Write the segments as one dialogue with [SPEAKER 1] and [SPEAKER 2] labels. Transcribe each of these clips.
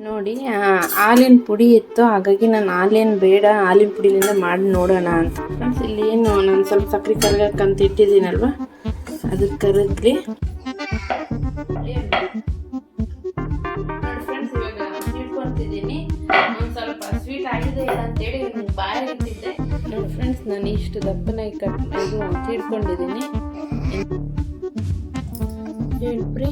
[SPEAKER 1] ನೋಡಿ ಹಾಲಿನ ಪುಡಿ ಇತ್ತು, ಹಾಗಾಗಿ ನಾನು ಹಾಲೇನು ಬೇಡ ಹಾಲಿನ ಪುಡಿಲಿಂದ ಮಾಡಿ ನೋಡೋಣ ಅಂತ. ಫ್ರೆಂಡ್ಸ್ ಇಲ್ಲಿ ಏನು ನಾನು ಸ್ವಲ್ಪ ಸಕ್ಕರೆ ಕರಗಕ್ಕಂತ ಇಟ್ಟಿದ್ದೀನಲ್ವ, ಅದಕ್ಕೆ ಕರಗಲಿ. ಫ್ರೆಂಡ್ಸ್ ಇವಾಗ ಇಟ್ಕೊತಿದ್ದೀನಿ, ಒಂದು ಸ್ವಲ್ಪ ಸ್ವೀಟ್ ಆಗಿದೆ ಅಂತೇಳಿ ಬಾಯಿ ಇಟ್ಟಿದ್ದೆ. ನೋಡಿ ಫ್ರೆಂಡ್ಸ್ ನಾನು ಇಷ್ಟು ದಪ್ಪನಾಗಿ ತೀಡ್ಕೊಂಡಿದ್ದೀನಿ. ಹೇಳ್ರಿ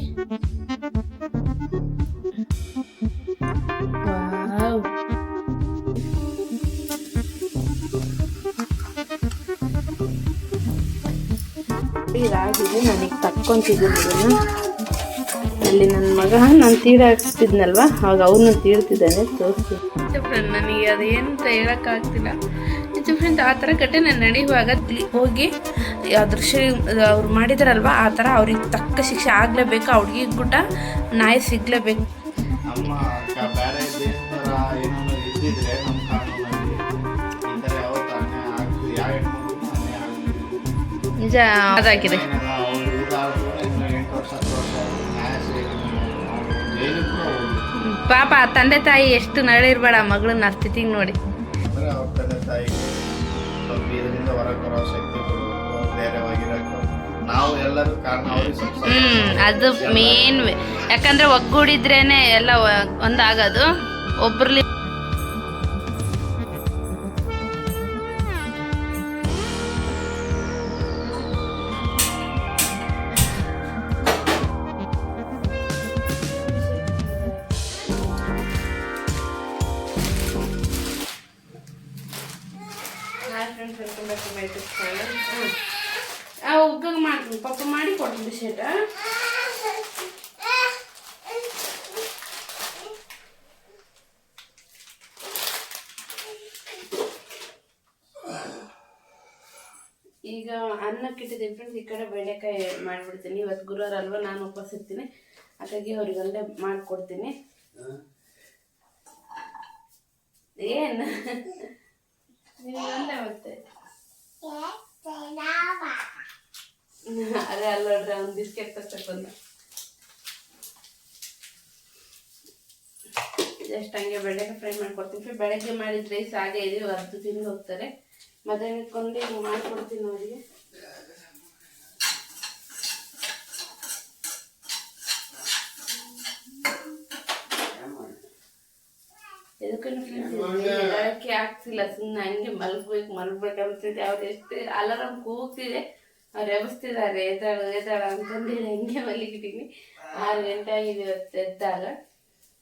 [SPEAKER 1] ಇದಾಗಿದೆ. ನಾನೀಗ ತಕ್ಕೊಂತಿದ್ದೀನಿ ಇದನ್ನು. ಅಲ್ಲಿ ನನ್ನ ಮಗ ನಾನು ತೀಡಾಕ್ತಿದ್ನಲ್ವ, ಅವಾಗ ಅವನು ತೀಡ್ತಿದ್ದಾನೆ, ತೋರಿಸ್ತೀನಿ. ಫ್ರೆಂಡ್ ನನಗೆ ಅದೇನಂತ ಹೇಳೋಕ್ಕಾಗ್ತಿಲ್ಲ. ನಿಜ ಫ್ರೆಂಡ್ ಆ ಥರ ಘಟನೆ ನಾನು ನಡೆಯುವಾಗ ಹೋಗಿ ದೃಶ್ಯ ಅವ್ರು ಮಾಡಿದಾರಲ್ವ ಆ ಥರ ಅವ್ರಿಗೆ ತಕ್ಕ ಶಿಕ್ಷೆ ಆಗಲೇಬೇಕು. ಆ ಹುಡುಗಿಗೆ ಗುಟ್ಟ ನಾಯಿ ಸಿಗಲೇಬೇಕು. ನಿಜ ಅದಾಗಿದೆ. ಪಾಪ ತಂದೆ ತಾಯಿ ಎಷ್ಟು ನಳಿರ್ಬೇಡ ಮಗಳನ್ನ ಆ ಸ್ಥಿತಿಗೆ ನೋಡಿ. ಅದು ಮೇನ್. ಯಾಕಂದ್ರೆ ಒಗ್ಗೂಡಿದ್ರೇನೆ ಎಲ್ಲ ಒಂದಾಗೋದು. ಒಬ್ರಲ್ಲಿ ಉಗ್ಗಾಗ ಮಾಡ್ತೀನಿ, ಪಪ್ಪ ಮಾಡಿ ಕೊಡ್ತೀನಿ ಶೇಟ. ಈಗ ಅನ್ನಕ್ಕಿಟ್ಟಿದ್ದೀನಿ ಫ್ರೆಂಡ್ಸ್. ಈ ಕಡೆ ಬೆಂಡೆಕಾಯಿ ಮಾಡಿಬಿಡ್ತೀನಿ. ಇವತ್ತು ಗುರುವಾರ ಅಲ್ವಾ, ನಾನು ಉಪವಾಸ ಇರ್ತೀನಿ, ಹಾಗಾಗಿ ಅವ್ರಿಗಲ್ಲೇ ಮಾಡಿಕೊಡ್ತೀನಿ. ಏನು ನೀವಲ್ಲೇ ಮತ್ತೆ ಅದೇ ಅಲ್ಲ ನೋಡ್ರಿ, ಅವ್ನು ಬಿಸ್ಕೆಟ್ ತಗೊಂಡ ಜಸ್ಟ್ ಹಂಗೆ ಬೆಳಗ್ಗೆ ಫ್ರೈ ಮಾಡ್ಕೊಡ್ತೀನಿ. ಬೆಳಗ್ಗೆ ಮಾಡಿದ ರೈಸ್ ಹಾಗೆ ಇದೆ, ಅರ್ಧ ತಿಂದು ಹೋಗ್ತಾರೆ. ಮಧ್ಯಾಹ್ನಕ್ಕೊಂದು ಹಿಂಗೆ ಮಾಡ್ಕೊಡ್ತೀನಿ ಅವರಿಗೆ. ಎದಕ್ಕೆ ಆಗ್ತಿಲ್ಲ, ಸುಮ್ಮನೆ ಹಂಗೆ ಮಲ್ಗ್ಬೇಕಂತಿದೆ. ಅವ್ರು ಎಷ್ಟು ಅಲಾರಾಮ್ ಕೂಗ್ತಿದೆ, ಅವ್ರು ಎಬ್ಬಿಸ್ತಿದ್ದಾರೆ ಎದ್ದಾಳ ಅಂತಂದೇಳಿ ಹಂಗೆ ಮಲಗಿದ್ದೀನಿ. 6 ಗಂಟೆ ಆಗಿದೆ ಇವತ್ತು ಎದ್ದಾಗ.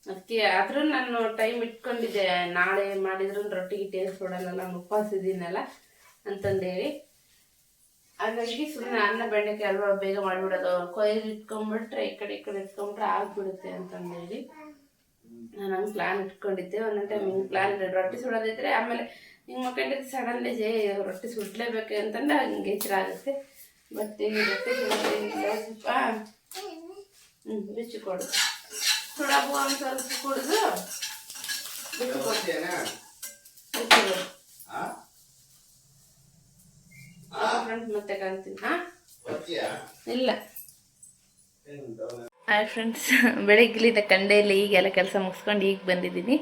[SPEAKER 1] ಅದಕ್ಕೆ ಆದ್ರೂ ನಾನು ಟೈಮ್ ಇಟ್ಕೊಂಡಿದ್ದೆ, ನಾಳೆ ಮಾಡಿದ್ರು ರೊಟ್ಟಿ ಗಿಟ್ಟಿ ಏರಿಸ್ಬಿಡಲ್ಲ, ನಾನು ಉಪವಾಸ ಇದ್ದೀನಲ್ಲ ಅಂತಂದೇಳಿ. ಹಾಗಾಗಿ ಸುಮ್ಮನೆ ಅನ್ನ ಬೆಂಡೆಕಾಯಿ ಅಲ್ವಾ ಬೇಗ ಮಾಡಿಬಿಡೋದು, ಕೊಯ್ದು ಇಟ್ಕೊಂಡ್ಬಿಟ್ರೆ ಈ ಕಡೆ ಇಟ್ಕೊಂಡ್ಬಿಟ್ರೆ ಆಗ್ಬಿಡುತ್ತೆ ಅಂತಂದೇಳಿ ನಾನು ಹಂಗೆ ಪ್ಲ್ಯಾನ್ ಇಟ್ಕೊಂಡಿದ್ದೆ. ಒಂದೊಂದು ಟೈಮ್ ಹಿಂಗೆ ಪ್ಲ್ಯಾನ್ ಇದೆ, ರೊಟ್ಟಿ ಸುಡೋದಿದ್ರೆ ಆಮೇಲೆ ಹಿಂಗೆ ಮಕ್ಕಳಿದ್ದು ಸಡನ್ಲಿ ರೊಟ್ಟಿ ಸುಡಲೇಬೇಕು ಅಂತಂದ್ರೆ ಹಂಗೆ ಎಚ್ಚರ ಆಗುತ್ತೆ. ಬಟ್ ಈಗ ರೊಟ್ಟಿ ಸುಡೋದಿಲ್ಲ, ಸ್ವಲ್ಪ ಬಿಚ್ಚಿ ಕೊಡು, ಸುಡಬು ಒಂದು ಸ್ವಲ್ಪ ಕುಡಿದು ಬಿಚ್ಚಿ ಕೊಡ್ತೇನೆ. ಫ್ರೆಂಡ್ಸ್ ಮತ್ತೆ ಕಾಣ್ತೀನಿ. ಇಲ್ಲ ಹಾಯ್ ಫ್ರೆಂಡ್ಸ್, ಬೆಳಗ್ಗಿಲಿಂದ ಕಂಡೇ ಇಲ್ಲ. ಈಗೆಲ್ಲ ಕೆಲಸ ಮುಗಿಸ್ಕೊಂಡು ಈಗ ಬಂದಿದ್ದೀನಿ.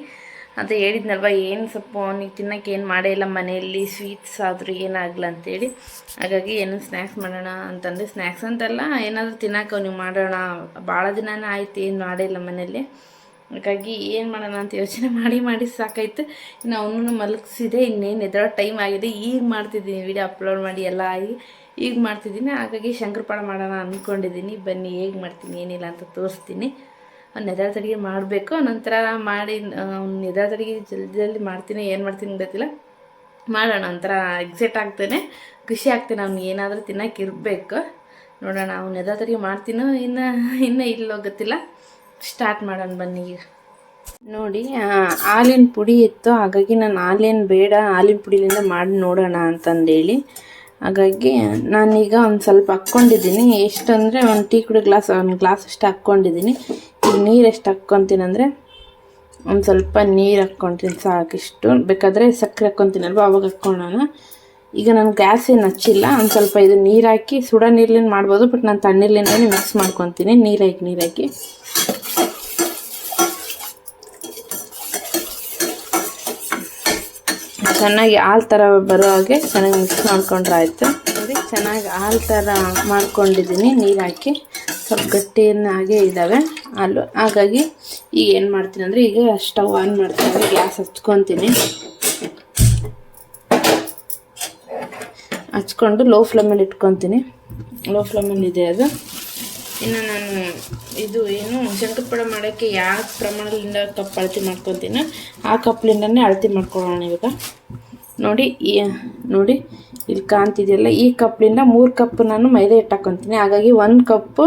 [SPEAKER 1] ಅದು ಹೇಳಿದ್ನಲ್ವ, ಏನು ಸ್ವಲ್ಪ ಅವನಿಗೆ ತಿನ್ನೋಕೆ ಏನು ಮಾಡೇ ಇಲ್ಲ ಮನೆಯಲ್ಲಿ, ಸ್ವೀಟ್ಸ್ ಆದರೂ ಏನಾಗಲ್ಲ ಅಂತೇಳಿ. ಹಾಗಾಗಿ ಏನು ಸ್ನ್ಯಾಕ್ಸ್ ಮಾಡೋಣ ಅಂತಂದರೆ, ಸ್ನ್ಯಾಕ್ಸ್ ಅಂತೆಲ್ಲ ಏನಾದರೂ ತಿನ್ನೋಕೆ ಅವ್ನಿಗೆ ಮಾಡೋಣ. ಭಾಳ ದಿನನೇ ಆಯ್ತು ಏನು ಮಾಡೇ ಇಲ್ಲ ಮನೆಯಲ್ಲಿ. ಹಾಗಾಗಿ ಏನು ಮಾಡೋಣ ಅಂತ ಯೋಚನೆ ಮಾಡಿ ಸಾಕಾಯ್ತು. ಇನ್ನು ಅವನನ್ನು ಮಲಗಿಸಿದೆ, ಇನ್ನೇನು ಎದ್ದೋ ಟೈಮ್ ಆಗಿದೆ. ಈಗ ಮಾಡ್ತಿದ್ದೀನಿ, ವಿಡಿಯೋ ಅಪ್ಲೋಡ್ ಮಾಡಿ ಎಲ್ಲ ಆಗಿ ಈಗ ಮಾಡ್ತಿದ್ದೀನಿ. ಹಾಗಾಗಿ ಶಂಕರಪಾಳೆ ಮಾಡೋಣ ಅಂದ್ಕೊಂಡಿದ್ದೀನಿ. ಬನ್ನಿ ಹೇಗೆ ಮಾಡ್ತೀನಿ ಏನಿಲ್ಲ ಅಂತ ತೋರಿಸ್ತೀನಿ. ಅವ್ನು ಎದಾರ್ದಡಿಗೆ ಮಾಡಬೇಕು, ನಂತರ ಮಾಡಿ ಅವ್ನು ಎದಾರ್ದಡಿಗೆ ಜಲ್ದಿ ಮಾಡ್ತೀನಿ. ಏನು ಮಾಡ್ತೀನಿ ಗೊತ್ತಿಲ್ಲ, ಮಾಡೋಣ ಒಂಥರ ಎಕ್ಸೈಟ್ ಆಗ್ತಾನೆ, ಖುಷಿ ಆಗ್ತಾನೆ. ಅವ್ನು ಏನಾದರೂ ತಿನ್ನೋಕೆ ಇರಬೇಕು. ನೋಡೋಣ ಅವ್ನು ಎದಾರ್ದಡಿಗೆ ಮಾಡ್ತೀನೋ ಇನ್ನೂ ಇಲ್ಲೋ ಗೊತ್ತಿಲ್ಲ. ಸ್ಟಾರ್ಟ್ ಮಾಡೋಣ ಬನ್ನಿ. ಈಗ ನೋಡಿ ಹಾಲಿನ ಪುಡಿ ಇತ್ತು, ಹಾಗಾಗಿ ನಾನು ಹಾಲೇನು ಬೇಡ ಹಾಲಿನ ಪುಡಿಲಿಂದ ಮಾಡಿ ನೋಡೋಣ ಅಂತಂದೇಳಿ ಹಾಗಾಗಿ ನಾನೀಗ ಒಂದು ಸ್ವಲ್ಪ ಹಾಕ್ಕೊಂಡಿದ್ದೀನಿ. ಎಷ್ಟು ಅಂದರೆ ಒಂದು ಟೀ ಕುಡಿ ಒಂದು ಗ್ಲಾಸ್ ಅಷ್ಟು ಹಾಕ್ಕೊಂಡಿದ್ದೀನಿ. ಈಗ ನೀರು ಎಷ್ಟು ಹಾಕ್ಕೊತೀನಂದರೆ ಒಂದು ಸ್ವಲ್ಪ ನೀರು ಹಾಕ್ಕೊತೀನಿ ಸಾಕಿಷ್ಟು. ಬೇಕಾದರೆ ಸಕ್ಕರೆ ಹಾಕ್ಕೊತೀನಲ್ವ ಅವಾಗ ಹಾಕ್ಕೊಳ್ಳೋಣ. ಈಗ ನಾನು ಗ್ಯಾಸ್ ಏನು ಹಚ್ಚಿಲ್ಲ, ಒಂದು ಸ್ವಲ್ಪ ಇದು ನೀರು ಹಾಕಿ ಸುಡೋ ನೀರ್ಲಿಂದ ಮಾಡ್ಬೋದು, ಬಟ್ ನಾನು ತಣ್ಣೀರ್ಲಿಂದನೇ ಮಿಕ್ಸ್ ಮಾಡ್ಕೊತೀನಿ. ನೀರು ಹಾಕಿ ಚೆನ್ನಾಗಿ ಹಾಲು ಥರ ಬರೋ ಹಾಗೆ ಚೆನ್ನಾಗಿ ಮಿಕ್ಸ್ ಮಾಡ್ಕೊಂಡ್ರೆ ಆಯಿತು. ನೋಡಿ ಚೆನ್ನಾಗಿ ಹಾಲು ಥರ ಮಾಡ್ಕೊಂಡಿದ್ದೀನಿ ನೀರು ಹಾಕಿ. ಸ್ವಲ್ಪ ಗಟ್ಟಿಯನ್ನಾಗೆ ಇದ್ದಾವೆ ಹಾಲು. ಹಾಗಾಗಿ ಈಗ ಏನು ಮಾಡ್ತೀನಿ ಅಂದರೆ ಈಗ ಸ್ಟವ್ ಆನ್ ಮಾಡ್ತೀನಿ, ಗ್ಯಾಸ್ ಹಚ್ಕೊತೀನಿ. ಹಚ್ಕೊಂಡು ಲೋ ಫ್ಲೇಮಲ್ಲಿ ಇಟ್ಕೊತೀನಿ. ಲೋ ಫ್ಲೇಮಲ್ಲಿ ಇದೆ ಅದು. ಇನ್ನು ನಾನು ಇದು ಏನು ಶಂಕರಪೊಳೆ ಮಾಡೋಕ್ಕೆ ಯಾವ ಪ್ರಮಾಣದಿಂದ ಕಪ್ ಅಳತೆ ಮಾಡ್ಕೊತೀನಿ ಆ ಕಪ್ಲಿಂದನೇ ಅಳತೆ ಮಾಡ್ಕೊಳ್ಳೋಣ ಇವಾಗ. ನೋಡಿ ಇಲ್ಲಿ ಕಾಣ್ತಿದೆಯಲ್ಲ, ಈ ಕಪ್ಲಿಂದ 3 ಕಪ್ ನಾನು ಮೈದಾ ಹಿಟ್ಟು ಹಾಕ್ಕೊತೀನಿ. ಹಾಗಾಗಿ 1 ಕಪ್ಪು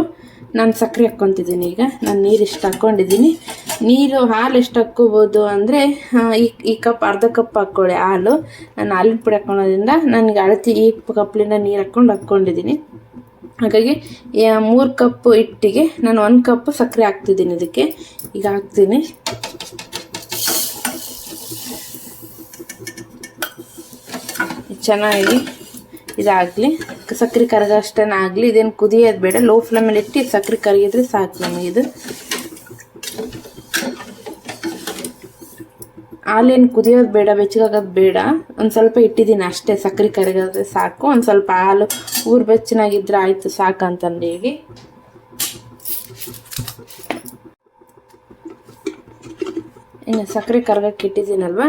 [SPEAKER 1] ನಾನು ಸಕ್ಕರೆ ಹಾಕ್ಕೊತಿದ್ದೀನಿ. ಈಗ ನಾನು ನೀರು ಇಷ್ಟು ಹಾಕ್ಕೊಂಡಿದ್ದೀನಿ. ಹಾಲು ಎಷ್ಟು ಹಾಕ್ಕೋಬೋದು ಅಂದರೆ ಈ ಕಪ್ ಅರ್ಧ ಕಪ್ ಹಾಕ್ಕೊಳ್ಳಿ ಹಾಲು. ನಾನು ಹಾಲಿನ ಪುಡಿ ಹಾಕ್ಕೊಳ್ಳೋದ್ರಿಂದ ನನಗೆ ಅಳತೆ ಈ ಕಪ್ಲಿಂದ ನೀರು ಹಾಕ್ಕೊಂಡಿದ್ದೀನಿ. ಹಾಗಾಗಿ 3 ಕಪ್ ಹಿಟ್ಟಿಗೆ ನಾನು 1 ಕಪ್ ಸಕ್ಕರೆ ಹಾಕ್ತಿದ್ದೀನಿ. ಇದಕ್ಕೆ ಈಗ ಹಾಕ್ತೀನಿ. ಚೆನ್ನಾಗಿ ಇದಾಗಲಿ, ಸಕ್ಕರೆ ಕರಗ ಅಷ್ಟೇ ಆಗಲಿ. ಇದೇನು ಕುದಿಯೋದು ಬೇಡ, ಲೋ ಫ್ಲೇಮಲ್ಲಿ ಇಟ್ಟು ಸಕ್ಕರೆ ಕರಗಿದ್ರೆ ಸಾಕು ನಮಗಿದು. ಹಾಲೇನು ಕುದಿಯೋದು ಬೇಡ, ಬೆಚ್ಚಗಾಗೋದು ಬೇಡ. ಒಂದು ಸ್ವಲ್ಪ ಇಟ್ಟಿದ್ದೀನಿ ಅಷ್ಟೇ, ಸಕ್ಕರೆ ಕರಗಿದ್ರೆ ಸಾಕು. ಒಂದು ಸ್ವಲ್ಪ ಹಾಲು ಬೆಚ್ಚನಾಗಿದ್ರೆ ಆಯಿತು ಸಾಕಂತಂದು ಹೇಳಿ. ಇನ್ನು ಸಕ್ಕರೆ ಕರಗಕ್ಕೆ ಇಟ್ಟಿದ್ದೀನಲ್ವ,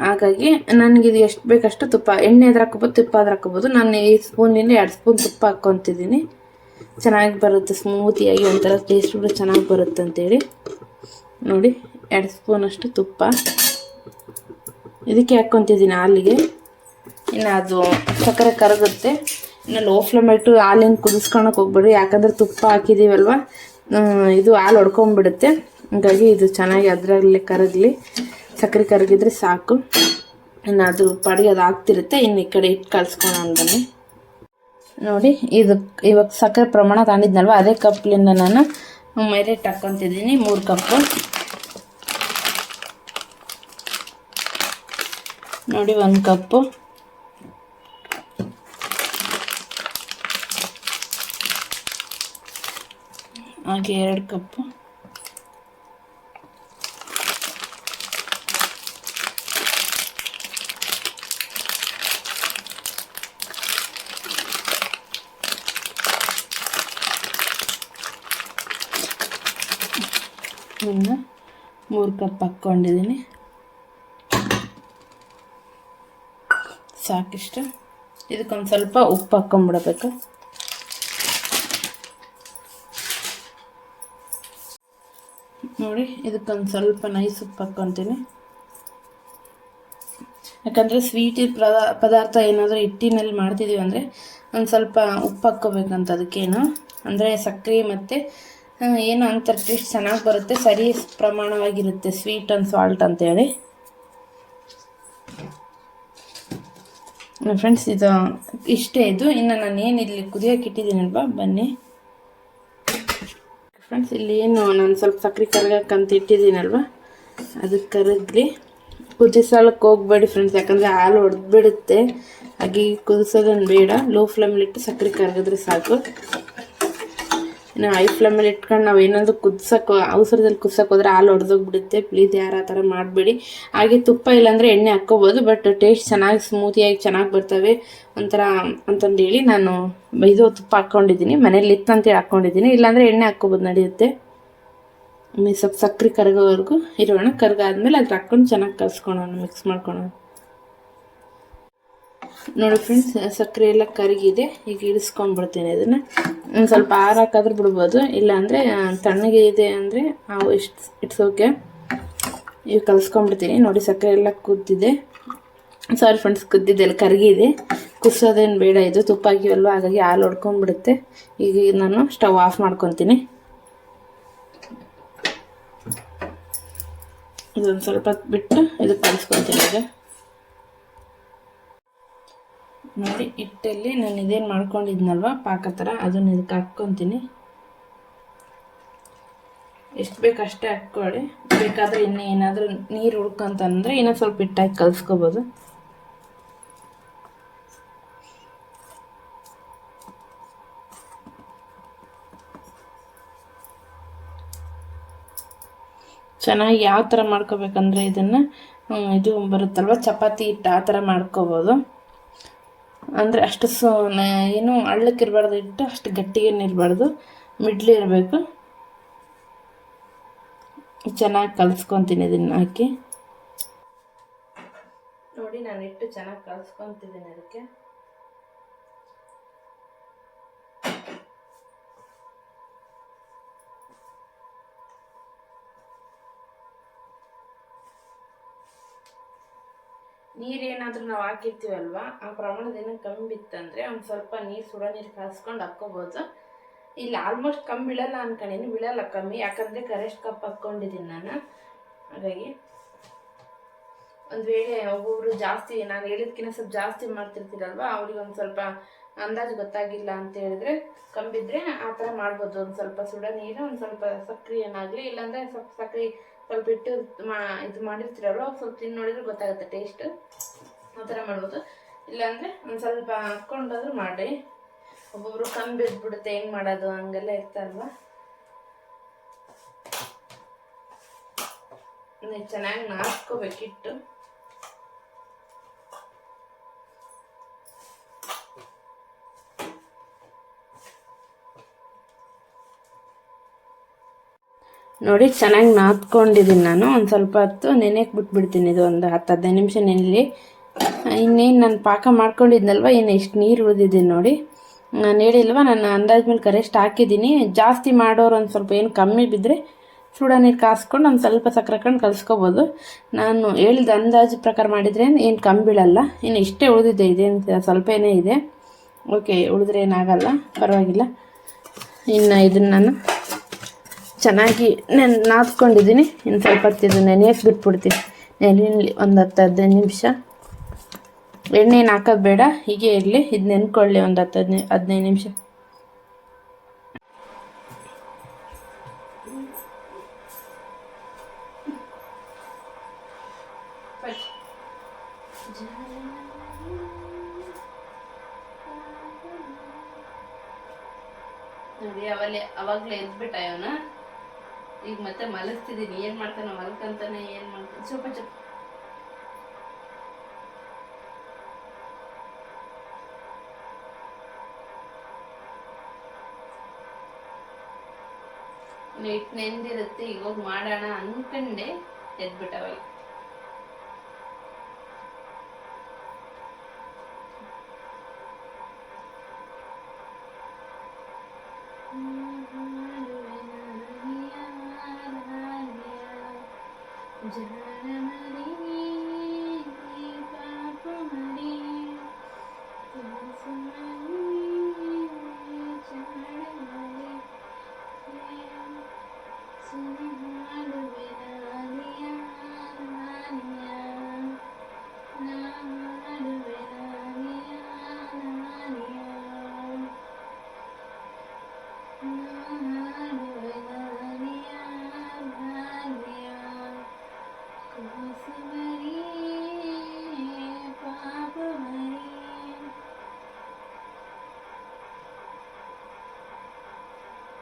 [SPEAKER 1] ಹಾಗಾಗಿ ನನಗಿದು ಎಷ್ಟು ಬೇಕಷ್ಟು ತುಪ್ಪ, ಎಣ್ಣೆ ಆದ್ರೆ ಹಾಕ್ಕೋಬೋದು, ತುಪ್ಪ ಆದ್ರೆ ಹಾಕ್ಕೋಬೋದು. ನಾನು ಈ ಸ್ಪೂನಿಂದ 2 ಸ್ಪೂನ್ ತುಪ್ಪ ಹಾಕ್ಕೊತಿದ್ದೀನಿ. ಚೆನ್ನಾಗಿ ಬರುತ್ತೆ, ಸ್ಮೂತಿಯಾಗಿ ಒಂಥರ ಟೇಸ್ಟ್ ಕೂಡ ಚೆನ್ನಾಗಿ ಬರುತ್ತೆ ಅಂತೇಳಿ. ನೋಡಿ 2 ಸ್ಪೂನಷ್ಟು ತುಪ್ಪ ಇದಕ್ಕೆ ಹಾಕ್ಕೊತಿದ್ದೀನಿ ಹಾಲಿಗೆ. ಇನ್ನು ಅದು ಸಕ್ಕರೆ ಕರಗುತ್ತೆ. ಇನ್ನು ಲೋ ಫ್ಲೇಮ್ ಇಟ್ಟು ಹಾಲಿನ ಕುದಿಸ್ಕೊಳಕ್ಕೆ ಹೋಗ್ಬೇಡಿ, ಯಾಕಂದರೆ ತುಪ್ಪ ಹಾಕಿದ್ದೀವಲ್ವ, ಇದು ಹಾಲು ಹೊಡ್ಕೊಂಬಿಡುತ್ತೆ. ಹಾಗಾಗಿ ಇದು ಚೆನ್ನಾಗಿ ಅದರಲ್ಲೇ ಕರಗಲಿ, ಸಕ್ಕರೆ ಕರಗಿದ್ರೆ ಸಾಕು. ಇನ್ನು ಅದು ಪಡಿ ಅದು ಆಗ್ತಿರುತ್ತೆ. ಇನ್ನು ಈ ಕಡೆ ಇಟ್ಟು ಕಲಿಸ್ಕೊಳ್ಳೋಣ ಬನ್ನಿ. ನೋಡಿ ಇವಾಗ ಸಕ್ಕರೆ ಪ್ರಮಾಣ ತಗೊಂಡಿದ್ನಲ್ವ, ಅದೇ ಕಪ್ಲಿಂದ ನಾನು ಮೈದಾ ಹಿಟ್ಟು ಹಾಕ್ಕೊತಿದ್ದೀನಿ. 3 ಕಪ್ಪು ನೋಡಿ, 1 ಕಪ್ಪು, ಹಾಗೆ 2 ಕಪ್ಪು, ಇನ್ನು 3 ಕಪ್ ಹಾಕ್ಕೊಂಡಿದ್ದೀನಿ. ಸಾಕಿಷ್ಟು. ಇದಕ್ಕೊಂದು ಸ್ವಲ್ಪ ಉಪ್ಪು ಹಾಕ್ಕೊಂಬಿಡಬೇಕು. ನೋಡಿ ಇದಕ್ಕೊಂದು ಸ್ವಲ್ಪ ನೈಸ್ ಉಪ್ಪು ಹಾಕ್ಕೊತೀನಿ. ಯಾಕಂದರೆ ಸ್ವೀಟ್ ಪದಾರ್ಥ ಏನಾದರೂ ಹಿಟ್ಟಿನಲ್ಲಿ ಮಾಡ್ತಿದ್ದೀವಿ ಅಂದರೆ ಒಂದು ಸ್ವಲ್ಪ ಉಪ್ಪು ಹಾಕ್ಕೋಬೇಕಂತ. ಅದಕ್ಕೇನು ಅಂದರೆ ಸಕ್ಕರೆ ಮತ್ತು ಏನು ಅಂತಾರೆ ಟೇಸ್ಟ್ ಚೆನ್ನಾಗಿ ಬರುತ್ತೆ, ಸರಿ ಪ್ರಮಾಣವಾಗಿರುತ್ತೆ, ಸ್ವೀಟ್ ಆ್ಯಂಡ್ ಸಾಲ್ಟ್ ಅಂತೇಳಿ. ಫ್ರೆಂಡ್ಸ್ ಇದು ಇಷ್ಟೇ. ಇದು ಇನ್ನು ನಾನು ಏನು ಇಲ್ಲಿ ಕುದಿಯೋಕೆ ಇಟ್ಟಿದ್ದೀನಲ್ವ, ಬನ್ನಿ ಫ್ರೆಂಡ್ಸ್. ಇಲ್ಲಿ ಏನು ನಾನು ಸ್ವಲ್ಪ ಸಕ್ಕರೆ ಕರಗಕ್ಕಂತ ಇಟ್ಟಿದ್ದೀನಲ್ವ, ಅದಕ್ಕೆ ಕರಗಲಿ. ಕುದಿಸೋಕ್ಕೆ ಹೋಗ್ಬೇಡಿ ಫ್ರೆಂಡ್ಸ್, ಯಾಕಂದರೆ ಹಾಲು ಹೊಡೆದ್ಬಿಡುತ್ತೆ. ಹಾಗೆ ಕುದಿಸೋದನ್ನು ಬೇಡ, ಲೋ ಫ್ಲೇಮಲ್ಲಿಟ್ಟು ಸಕ್ಕರೆ ಕರಗಿದ್ರೆ ಸಾಕು. ಇನ್ನು ಹೈ ಫ್ಲೇಮಲ್ಲಿ ಇಟ್ಕೊಂಡು ನಾವು ಏನಾದರೂ ಅವಸರದಲ್ಲಿ ಕುದಿಸೋಕೆ ಹೋದರೆ ಹಾಲು ಹೊಡೆದೋಗ್ಬಿಡುತ್ತೆ. ಪ್ಲೀಸ್ ಯಾರು ಆ ಥರ ಮಾಡಬೇಡಿ. ಹಾಗೆ ತುಪ್ಪ ಇಲ್ಲಾಂದರೆ ಎಣ್ಣೆ ಹಾಕ್ಕೋಬೋದು, ಬಟ್ ಟೇಸ್ಟ್ ಚೆನ್ನಾಗಿ ಸ್ಮೂತಿಯಾಗಿ ಚೆನ್ನಾಗಿ ಬರ್ತವೆ ಒಂಥರ ಅಂತಂದೇಳಿ ನಾನು ಇದು ತುಪ್ಪ ಹಾಕ್ಕೊಂಡಿದ್ದೀನಿ. ಮನೇಲಿ ಇತ್ತಂತೇಳಿ ಹಾಕ್ಕೊಂಡಿದ್ದೀನಿ, ಇಲ್ಲಾಂದರೆ ಎಣ್ಣೆ ಹಾಕ್ಕೋಬೋದು, ನಡೆಯುತ್ತೆ. ಸ್ವಲ್ಪ ಸಕ್ಕರೆ ಕರಗೋವರೆಗೂ ಇರೋಣ. ಕರಗಾದ್ಮೇಲೆ ಅದ್ರ ಹಾಕ್ಕೊಂಡು ಚೆನ್ನಾಗಿ ಕಲಿಸ್ಕೊಳ್ಳೋಣ, ಮಿಕ್ಸ್ ಮಾಡ್ಕೊಳ್ಳೋಣ. ನೋಡಿ ಫ್ರೆಂಡ್ಸ್, ಸಕ್ಕರೆ ಎಲ್ಲ ಕರಗಿದೆ. ಈಗ ಇಳಿಸ್ಕೊಂಡ್ಬಿಡ್ತೀನಿ ಇದನ್ನು. ಒಂದು ಸ್ವಲ್ಪ ಆರಾಕಾದ್ರೂ ಬಿಡ್ಬೋದು, ಇಲ್ಲಾಂದರೆ ತಣ್ಣಗೆ ಇದೆ ಅಂದರೆ ಇಟ್ಸ್ ಓಕೆ. ಈಗ ಕಲಿಸ್ಕೊಂಡ್ಬಿಡ್ತೀನಿ. ನೋಡಿ ಸಕ್ಕರೆ ಎಲ್ಲ ಕುದ್ದಿದೆ. ಸಾರಿ ಫ್ರೆಂಡ್ಸ್, ಕುದ್ದಿದೆ ಎಲ್ಲ ಕರಗಿದೆ. ಕುದಿಸೋದೇನು ಬೇಡ, ಇದು ತುಪ್ಪ ಹಾಕಿವಲ್ವ, ಹಾಗಾಗಿ ಹಾಲು ಹೊಡ್ಕೊಂಡ್ಬಿಡುತ್ತೆ. ಈಗ ನಾನು ಸ್ಟವ್ ಆಫ್ ಮಾಡ್ಕೊತೀನಿ. ಇದೊಂದು ಸ್ವಲ್ಪ ಬಿಟ್ಟು ಇದಕ್ಕೆ ಕಲಿಸ್ಕೊತೀನಿ. ಈಗ ನೋಡಿ ಹಿಟ್ಟಲ್ಲಿ ನಾನು ಇದೇನು ಮಾಡ್ಕೊಂಡಿದ್ನಲ್ವ ಪಾಕ ಥರ, ಅದನ್ನು ಇದಕ್ಕೆ ಹಾಕ್ಕೊತೀನಿ. ಎಷ್ಟು ಬೇಕು ಅಷ್ಟೇ ಹಾಕ್ಕೊಳ್ಳಿ. ಬೇಕಾದರೆ ಇನ್ನೂ ಏನಾದರೂ ನೀರು ಉಳ್ಕೊಂತಂದರೆ ಇನ್ನೂ ಸ್ವಲ್ಪ ಹಿಟ್ಟಾಗಿ ಕಲಿಸ್ಕೋಬೋದು. ಚೆನ್ನಾಗಿ ಯಾವ ಥರ ಮಾಡ್ಕೋಬೇಕಂದ್ರೆ ಇದನ್ನು ಇದು ಬರುತ್ತಲ್ವ ಚಪಾತಿ ಹಿಟ್ಟು ಆ ಥರ ಮಾಡ್ಕೋಬೋದು. ಅಂದರೆ ಅಷ್ಟು ಏನು ಹಳ್ಳಕ್ಕಿರಬಾರ್ದು ಹಿಟ್ಟು, ಅಷ್ಟು ಗಟ್ಟಿಗೇನು ಇರಬಾರ್ದು, ಮಿಡ್ಲಿ ಇರಬೇಕು. ಚೆನ್ನಾಗಿ ಕಲಿಸ್ಕೊತೀನಿ ಇದನ್ನು ಹಾಕಿ. ನೋಡಿ ನಾನು ಹಿಟ್ಟು ಚೆನ್ನಾಗಿ ಕಲಿಸ್ಕೊತಿದ್ದೀನಿ. ಅದಕ್ಕೆ ನೀರೇನಾದರೂ ನಾವು ಹಾಕಿರ್ತೀವಲ್ವ, ಆ ಪ್ರಮಾಣದ ಏನೋ ಕಮ್ಮಿ ಬಿತ್ತಂದರೆ ಒಂದು ಸ್ವಲ್ಪ ನೀರು ಸುಡೋ ನೀರು ಕಾಯಿಸ್ಕೊಂಡು ಹಾಕ್ಕೋಬೋದು. ಇಲ್ಲಿ ಆಲ್ಮೋಸ್ಟ್ ಕಮ್ಮಿ ಬೀಳಲ್ಲ ಅನ್ಕೊಂಡೀನಿ, ಬೀಳಲ್ಲ ಕಮ್ಮಿ, ಯಾಕಂದರೆ ಕರೆಕ್ಟ್ ಕಪ್ ಹಾಕ್ಕೊಂಡಿದ್ದೀನಿ ನಾನು. ಹಾಗಾಗಿ ಒಂದು ವೇಳೆ ಒಬ್ಬೊಬ್ರು ಜಾಸ್ತಿ, ನಾನು ಹೇಳಿದ್ಕಿಂತ ಸ್ವಲ್ಪ ಜಾಸ್ತಿ ಮಾಡ್ತಿರ್ತೀರಲ್ವ, ಅವ್ರಿಗೆ ಒಂದು ಸ್ವಲ್ಪ ಅಂದಾಜು ಗೊತ್ತಾಗಿಲ್ಲ ಅಂತ ಹೇಳಿದ್ರೆ ಕಂಬಿದ್ರೆ ಆ ಥರ ಮಾಡ್ಬೋದು. ಒಂದು ಸ್ವಲ್ಪ ಸುಡೋ ನೀರು, ಒಂದು ಸ್ವಲ್ಪ ಸಕ್ಕರೆ ಏನಾಗಲಿ, ಇಲ್ಲಾಂದರೆ ಸ್ವಲ್ಪ ಸಕ್ಕರೆ ಸ್ವಲ್ಪ ಇಟ್ಟು ಇದು ಮಾಡಿರ್ತೀರಲ್ವ, ಸ್ವಲ್ಪ ತಿಂದು ನೋಡಿದ್ರೆ ಗೊತ್ತಾಗುತ್ತೆ ಟೇಸ್ಟ್. ಆ ಥರ ಮಾಡ್ಬೋದು. ಇಲ್ಲಾಂದರೆ ಒಂದು ಸ್ವಲ್ಪ ಹಾಕ್ಕೊಂಡಾದ್ರೂ ಮಾಡಿ. ಒಬ್ಬೊಬ್ರು ಕಮ್ಮಿ ಬಿದ್ದುಬಿಡುತ್ತೆ, ಹೆಂಗೆ ಮಾಡೋದು ಹಂಗೆಲ್ಲ ಇರ್ತಾರಲ್ವ. ಚೆನ್ನಾಗಿ ನಾದ್ಕೋಬೇಕಿಟ್ಟು. ನೋಡಿ ಚೆನ್ನಾಗಿ ನಾದ್ಕೊಂಡಿದ್ದೀನಿ ನಾನು. ಒಂದು ಸ್ವಲ್ಪ ಹೊತ್ತು ನೆನೆಯಕ್ಕೆ ಬಿಟ್ಬಿಡ್ತೀನಿ. ಇದು ಒಂದು 10-15 ನಿಮಿಷ ನೆನೆಲಿ. ಇನ್ನೇನು ನಾನು ಪಾಕ ಮಾಡ್ಕೊಂಡಿದ್ನಲ್ವ, ಇನ್ನು ಇಷ್ಟು ನೀರು ಉಳಿದಿದೆ ನೋಡಿ. ನಾನು ಹೇಳಿಲ್ವ, ನಾನು ಅಂದಾಜು ಮೇಲೆ ಕರೆಕ್ಟ್ ಹಾಕಿದ್ದೀನಿ. ಜಾಸ್ತಿ ಮಾಡೋರು ಒಂದು ಸ್ವಲ್ಪ ಏನು ಕಮ್ಮಿ ಬಿದ್ದರೆ ಸುಡ ನೀರು ಕಾಸ್ಕೊಂಡು ಒಂದು ಸ್ವಲ್ಪ ಸಕ್ಕರೆ ಹಾಕೊಂಡು ಕಲಿಸ್ಕೋಬೋದು. ನಾನು ಹೇಳಿದ ಅಂದಾಜು ಪ್ರಕಾರ ಮಾಡಿದರೆ ಏನು ಕಮ್ಮಿ ಬೀಳಲ್ಲ. ಇನ್ನು ಇಷ್ಟೇ ಉಳಿದಿದೆ, ಇದೇನು ಸ್ವಲ್ಪ ಏನೇ ಇದೆ. ಓಕೆ, ಉಳಿದ್ರೆ ಏನಾಗಲ್ಲ, ಪರವಾಗಿಲ್ಲ. ಇನ್ನು ಇದನ್ನು ನಾನು ಚೆನ್ನಾಗಿ ನಾದ್ಕೊಂಡಿದ್ದೀನಿ. ಇನ್ನು ಸ್ವಲ್ಪ ಹೊತ್ತಿದ್ದು ನೆನೆಯಕ್ಕೆ ಬಿಟ್ಬಿಡ್ತೀನಿ. ನೆನೆಯಲ್ಲಿ ಒಂದು 10-15 ನಿಮಿಷ. ಎಣ್ಣೆನ ಹಾಕೋದು ಬೇಡ, ಹೀಗೆ ಇರಲಿ. ಇದು ನೆನ್ಕೊಳ್ಳಿ ಒಂದು 10-15 ನಿಮಿಷ. ನೋಡಿ ಅವಾಗಲೇ ಎದ್ಬಿಟ್ಟ ಇವನು. ಈಗ ಮತ್ತೆ ಮಲಗ್ತಿದ್ದೀನಿ. ಏನು ಮಾಡ್ತಾನೆ ಮಲ್ಕಂತಾನೆ, ಏನು ಮಾಡ್ತಾನೆ. ಸ್ವಲ್ಪ ಹಿಟ್ಟು ನೆಂದಿರುತ್ತೆ, ಈಗ ಹೋಗಿ ಮಾಡೋಣ ಅನ್ಕಂಡೆ ಎದ್ಬಿಟ್ಟವಲ್ಲ.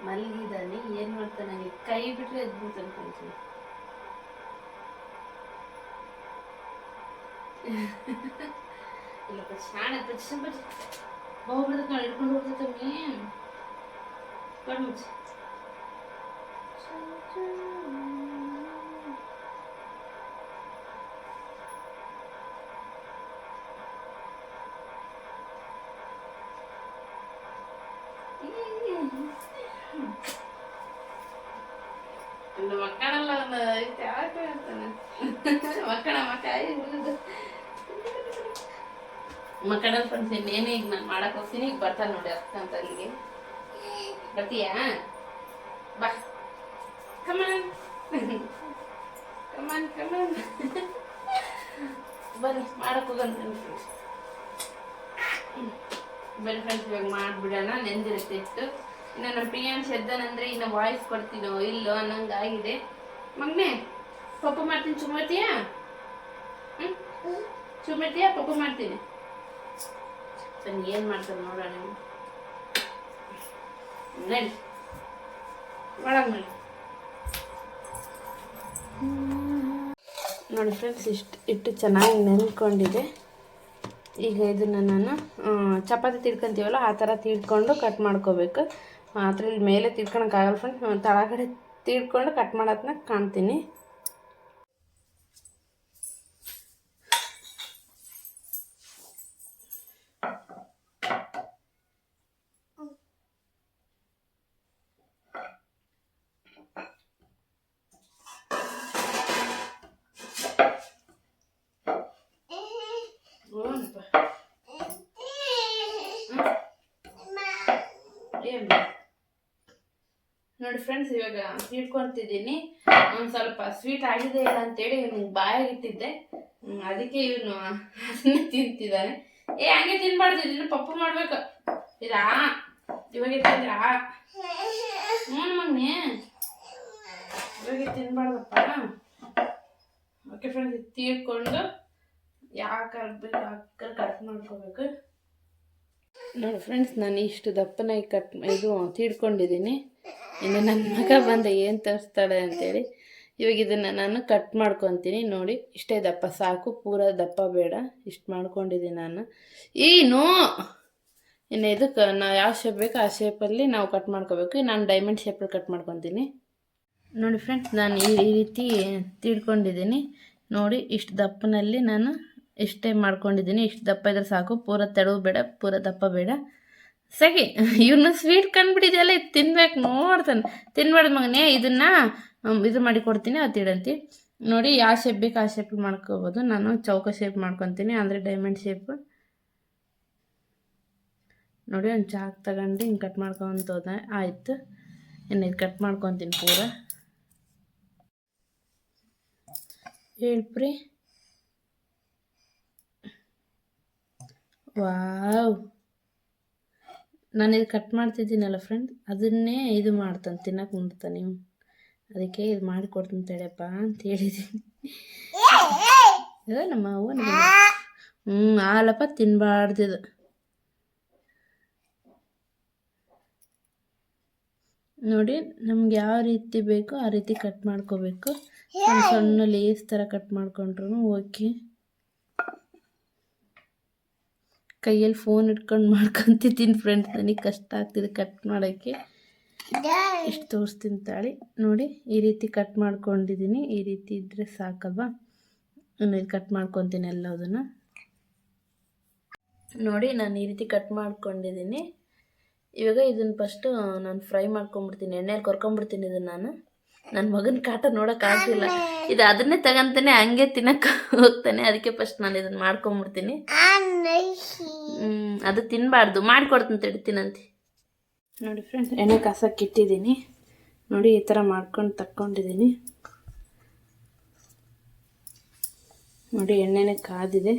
[SPEAKER 1] ಮಲಗಿದ್ದಾನೆ, ಏನು ಮಾಡ್ತಾನೆ, ನನಗೆ ಕೈ ಬಿಟ್ಟರೆ ಎದ್ಬಿಡ್ತಾನೆ ಕಣ್ತೀನಿ. ಇಲ್ಲಪ್ಪ ಶಾಣೆ ಹೋಗ್ಬಿಡ್ತೈತೆ ನೋಡಿ, ಹಿಡ್ಕೊಂಡು ಹೋಗ್ತೈತೆ ಕಣ್ಮುಚ್ಚಿ. ಮಕ್ಕಳಲ್ಲ ಮಕ್ಕಳ ಫ್ರೆಂಡ್ಸ್. ಇನ್ನೇನು ಈಗ ನಾನು ಮಾಡಕ್ಕೆ ಹೋಗ್ತೀನಿ. ಈಗ ಬರ್ತಾನೆ ನೋಡಿ ಅಕ್ಕ ಅಂತ. ಅಲ್ಲಿಗೆ ಬರ್ತೀಯಾ? ಬಾ, ಕಮಾನ್ ಕಮಾನ್ ಕಮಾನ್, ಬನ್ನಿ ಮಾಡಕ್ಕೆ ಹೋಗಂತ. ಬನ್ನಿ ಫ್ರೆಂಡ್ಸ್, ಇವಾಗ ಮಾಡಿಬಿಡೋಣ. ನೆಂದಿರುತ್ತೆ ಇತ್ತು. ಇನ್ನು ನಮ್ಮ ಪ್ರಿಯಾಂಶ್ ಎದ್ದಾನಂದ್ರೆ ಇನ್ನು ವಾಯ್ಸ್ ಕೊಡ್ತೀನೋ ಇಲ್ಲೋ ಅನ್ನಂಗಾಗಿದೆ. ಮಗನೇ ಪಪ್ಪು ಮಾಡ್ತೀನಿ, ಚುಮ್ಮಾಡ್ತೀಯಾ? ಚುಮ್ಮಾಡ್ತೀಯಾ? ಪಪ್ಪು ಮಾಡ್ತೀನಿ. ಸರಿ, ಏನು ಮಾಡ್ತಾರೆ ನೋಡೋಣ. ನಡಿ ಒಳಗೆ ಮಾಡಿ. ನೋಡಿ ಫ್ರೆಂಡ್ಸ್, ಹಿಟ್ಟು ಚೆನ್ನಾಗಿ ನೆನ್ಕೊಂಡಿದೆ. ಈಗ ಇದನ್ನು ನಾನು ಚಪಾತಿ ತಿಳ್ಕೊತೀವಲ್ಲ ಆ ಥರ ತಿಳ್ಕೊಂಡು ಕಟ್ ಮಾಡ್ಕೋಬೇಕು. ಅದ್ರಲ್ಲಿ ಮೇಲೆ ತಿಳ್ಕೊಳಕ್ಕಾಗಲ್ಲ ಫ್ರೆಂಡ್ಸ್, ತಳಗಡೆ ತಿಳ್ಕೊಂಡು ಕಟ್ ಮಾಡೋದನ್ನ ಕಾಣ್ತೀನಿ. ನೋಡಿ ಫ್ರೆಂಡ್ಸ್, ಇವಾಗ ತಿಳ್ಕೊತಿದ್ದೀನಿ. ಒಂದು ಸ್ವಲ್ಪ ಸ್ವೀಟ್ ಆಗಿದೆ ಇಲ್ಲ ಅಂತೇಳಿ ಇವ್ನಿಗೆ ಬಾಯಾಗಿಟ್ಟಿದ್ದೆ, ಅದಕ್ಕೆ ಇವನು ಅದನ್ನೇ ತಿಂತಿದ್ದಾನೆ. ಹಂಗೆ ತಿನ್ಬಾರ್ದು, ಇದನ್ನು ಪಪ್ಪು ಮಾಡ್ಬೇಕು. ಇದಾ ಇವಾಗ ತಿಂದ್ರಾ? ಮಗನೇ ಇವಾಗ ತಿನ್ಬಾರ್ದಪ್ಪ. ಓಕೆ ಫ್ರೆಂಡ್ಸ್, ಇದು ತೀಡ್ಕೊಂಡು ಯಾಕೆ ಆಗ್ಬೇಕು ಹಾಕಿ ಕಟ್ ಮಾಡ್ಕೋಬೇಕು. ನೋಡಿ ಫ್ರೆಂಡ್ಸ್, ನಾನು ಇಷ್ಟು ದಪ್ಪನಾಗಿ ತೀಡ್ಕೊಂಡಿದ್ದೀನಿ. ಇನ್ನು ನನ್ನ ಮಗ ಬಂದ ಏನು ತರಿಸ್ತಾಳೆ ಅಂತೇಳಿ ಇವಾಗ ಇದನ್ನು ನಾನು ಕಟ್ ಮಾಡ್ಕೊತೀನಿ. ನೋಡಿ, ಇಷ್ಟೇ ದಪ್ಪ ಸಾಕು, ಪೂರ ದಪ್ಪ ಬೇಡ. ಇಷ್ಟು ಮಾಡ್ಕೊಂಡಿದ್ದೀನಿ ನಾನು. ಇನ್ನು ಇದಕ್ಕೆ ನಾವು ಯಾವ ಶೇಪ್ ಬೇಕೋ ಆ ಶೇಪಲ್ಲಿ ನಾವು ಕಟ್ ಮಾಡ್ಕೋಬೇಕು. ನಾನು ಡೈಮಂಡ್ ಶೇಪಲ್ಲಿ ಕಟ್ ಮಾಡ್ಕೊತೀನಿ. ನೋಡಿ ಫ್ರೆಂಡ್ಸ್, ನಾನು ಈ ರೀತಿ ತೀಡ್ಕೊಂಡಿದ್ದೀನಿ. ನೋಡಿ, ಇಷ್ಟು ದಪ್ಪನಲ್ಲಿ ನಾನು ಇಷ್ಟೇ ಮಾಡ್ಕೊಂಡಿದ್ದೀನಿ. ಇಷ್ಟು ದಪ್ಪ ಇದ್ರೆ ಸಾಕು, ಪೂರ ತೆಳು ಬೇಡ, ಪೂರ ದಪ್ಪ ಬೇಡ. ಸರಿ, ಇವನು ಸ್ವೀಟ್ ಕಂಡುಬಿಟ್ಟಿದೆಯಲ್ಲ, ಇದು ತಿನ್ಬೇಕು ನೋಡ್ತಾನೆ. ತಿನ್ಬಾರ್ದು ಮಗನೇ, ಇದನ್ನು ಇದು ಮಾಡಿ ಕೊಡ್ತೀನಿ ಅತ್ತಿಡಂತಿ. ನೋಡಿ, ಯಾವ ಶೇಪ್ ಬೇಕು ಆ ಶೇಪ್ ಮಾಡ್ಕೋಬೋದು. ನಾನು ಚೌಕ ಶೇಪ್ ಮಾಡ್ಕೊತೀನಿ, ಅಂದರೆ ಡೈಮಂಡ್ ಶೇಪ್. ನೋಡಿ, ಒಂದು ಚಾಕ್ ತಗೊಂಡು ಹಿಂಗೆ ಕಟ್ ಮಾಡ್ಕೊತೋದ ಆಯಿತು. ಇನ್ನು ಇದು ಕಟ್ ಮಾಡ್ಕೊತೀನಿ ಪೂರ. ಹೇಳ್ಪ್ರಿ, ವಾವ್, ನಾನು ಇದು ಕಟ್ ಮಾಡ್ತಿದ್ದೀನಲ್ಲ ಫ್ರೆಂಡ್, ಅದನ್ನೇ ಇದು ಮಾಡ್ತಾನೆ, ತಿನ್ನಕ್ಕೆ ನೋಡ್ತಾನೆ ನೀವು. ಅದಕ್ಕೆ ಇದು ಮಾಡಿಕೊಡ್ತೀನಿ ತಡೆಯಪ್ಪ ಅಂತ ಹೇಳಿದ್ದೀನಿ. ನಮ್ಮ ಅವ್ವ ಹಾಲಪ್ಪ ತಿನ್ನಬಾರ್ದಿದು. ನೋಡಿ, ನಮ್ಗೆ ಯಾವ ರೀತಿ ಬೇಕೋ ಆ ರೀತಿ ಕಟ್ ಮಾಡ್ಕೋಬೇಕು. ಸಣ್ಣ ಲೇಸ್ ಥರ ಕಟ್ ಮಾಡ್ಕೊಂಡ್ರು ಓಕೆ. ಕೈಯಲ್ಲಿ ಫೋನ್ ಇಟ್ಕೊಂಡು ಮಾಡ್ಕೊತಿದ್ದೀನಿ ಫ್ರೆಂಡ್ಸ್, ನನಗೆ ಕಷ್ಟ ಆಗ್ತಿದೆ ಕಟ್ ಮಾಡೋಕ್ಕೆ. ಇಷ್ಟು ತೋರಿಸ್ತೀನಿ ತಾಳಿ. ನೋಡಿ, ಈ ರೀತಿ ಕಟ್ ಮಾಡ್ಕೊಂಡಿದ್ದೀನಿ. ಈ ರೀತಿ ಇದ್ದರೆ ಸಾಕಲ್ವಾ? ಇನ್ನು ಇದು ಕಟ್ ಮಾಡ್ಕೊತೀನಿ ಎಲ್ಲದನ್ನು. ನೋಡಿ, ನಾನು ಈ ರೀತಿ ಕಟ್ ಮಾಡ್ಕೊಂಡಿದ್ದೀನಿ. ಇವಾಗ ಇದನ್ನು ಫಸ್ಟು ನಾನು ಫ್ರೈ ಮಾಡ್ಕೊಂಬಿಡ್ತೀನಿ, ಎಣ್ಣೆಯಲ್ಲಿ ಕೊರ್ಕೊಂಬಿಡ್ತೀನಿ ಇದನ್ನು. ನನ್ನ ಮಗನ ಕಾಟ ನೋಡೋಕ್ಕಾಗ್ತಿಲ್ಲ, ಇದು ಅದನ್ನೇ ತಗೊಂತಾನೆ ಹಂಗೆ ತಿನ್ನಕ್ಕೆ ಹೋಗ್ತಾನೆ. ಅದಕ್ಕೆ ಫಸ್ಟ್ ನಾನು ಇದನ್ನು ಮಾಡ್ಕೊಂಬಿಡ್ತೀನಿ. ಅದು ತಿನ್ನಬಾರ್ದು, ಮಾಡಿಕೊಡ್ತೀನಿ ತಡಿತೀನಂತೆ. ನೋಡಿ ಫ್ರೆಂಡ್ಸ್, ಎಣ್ಣೆ ಕಾಸಕ್ಕೆ ಇಟ್ಟಿದ್ದೀನಿ. ನೋಡಿ, ಈ ಥರ ಮಾಡ್ಕೊಂಡು ತಕ್ಕೊಂಡಿದ್ದೀನಿ. ನೋಡಿ, ಎಣ್ಣೆನೇ ಕಾದಿದೆ.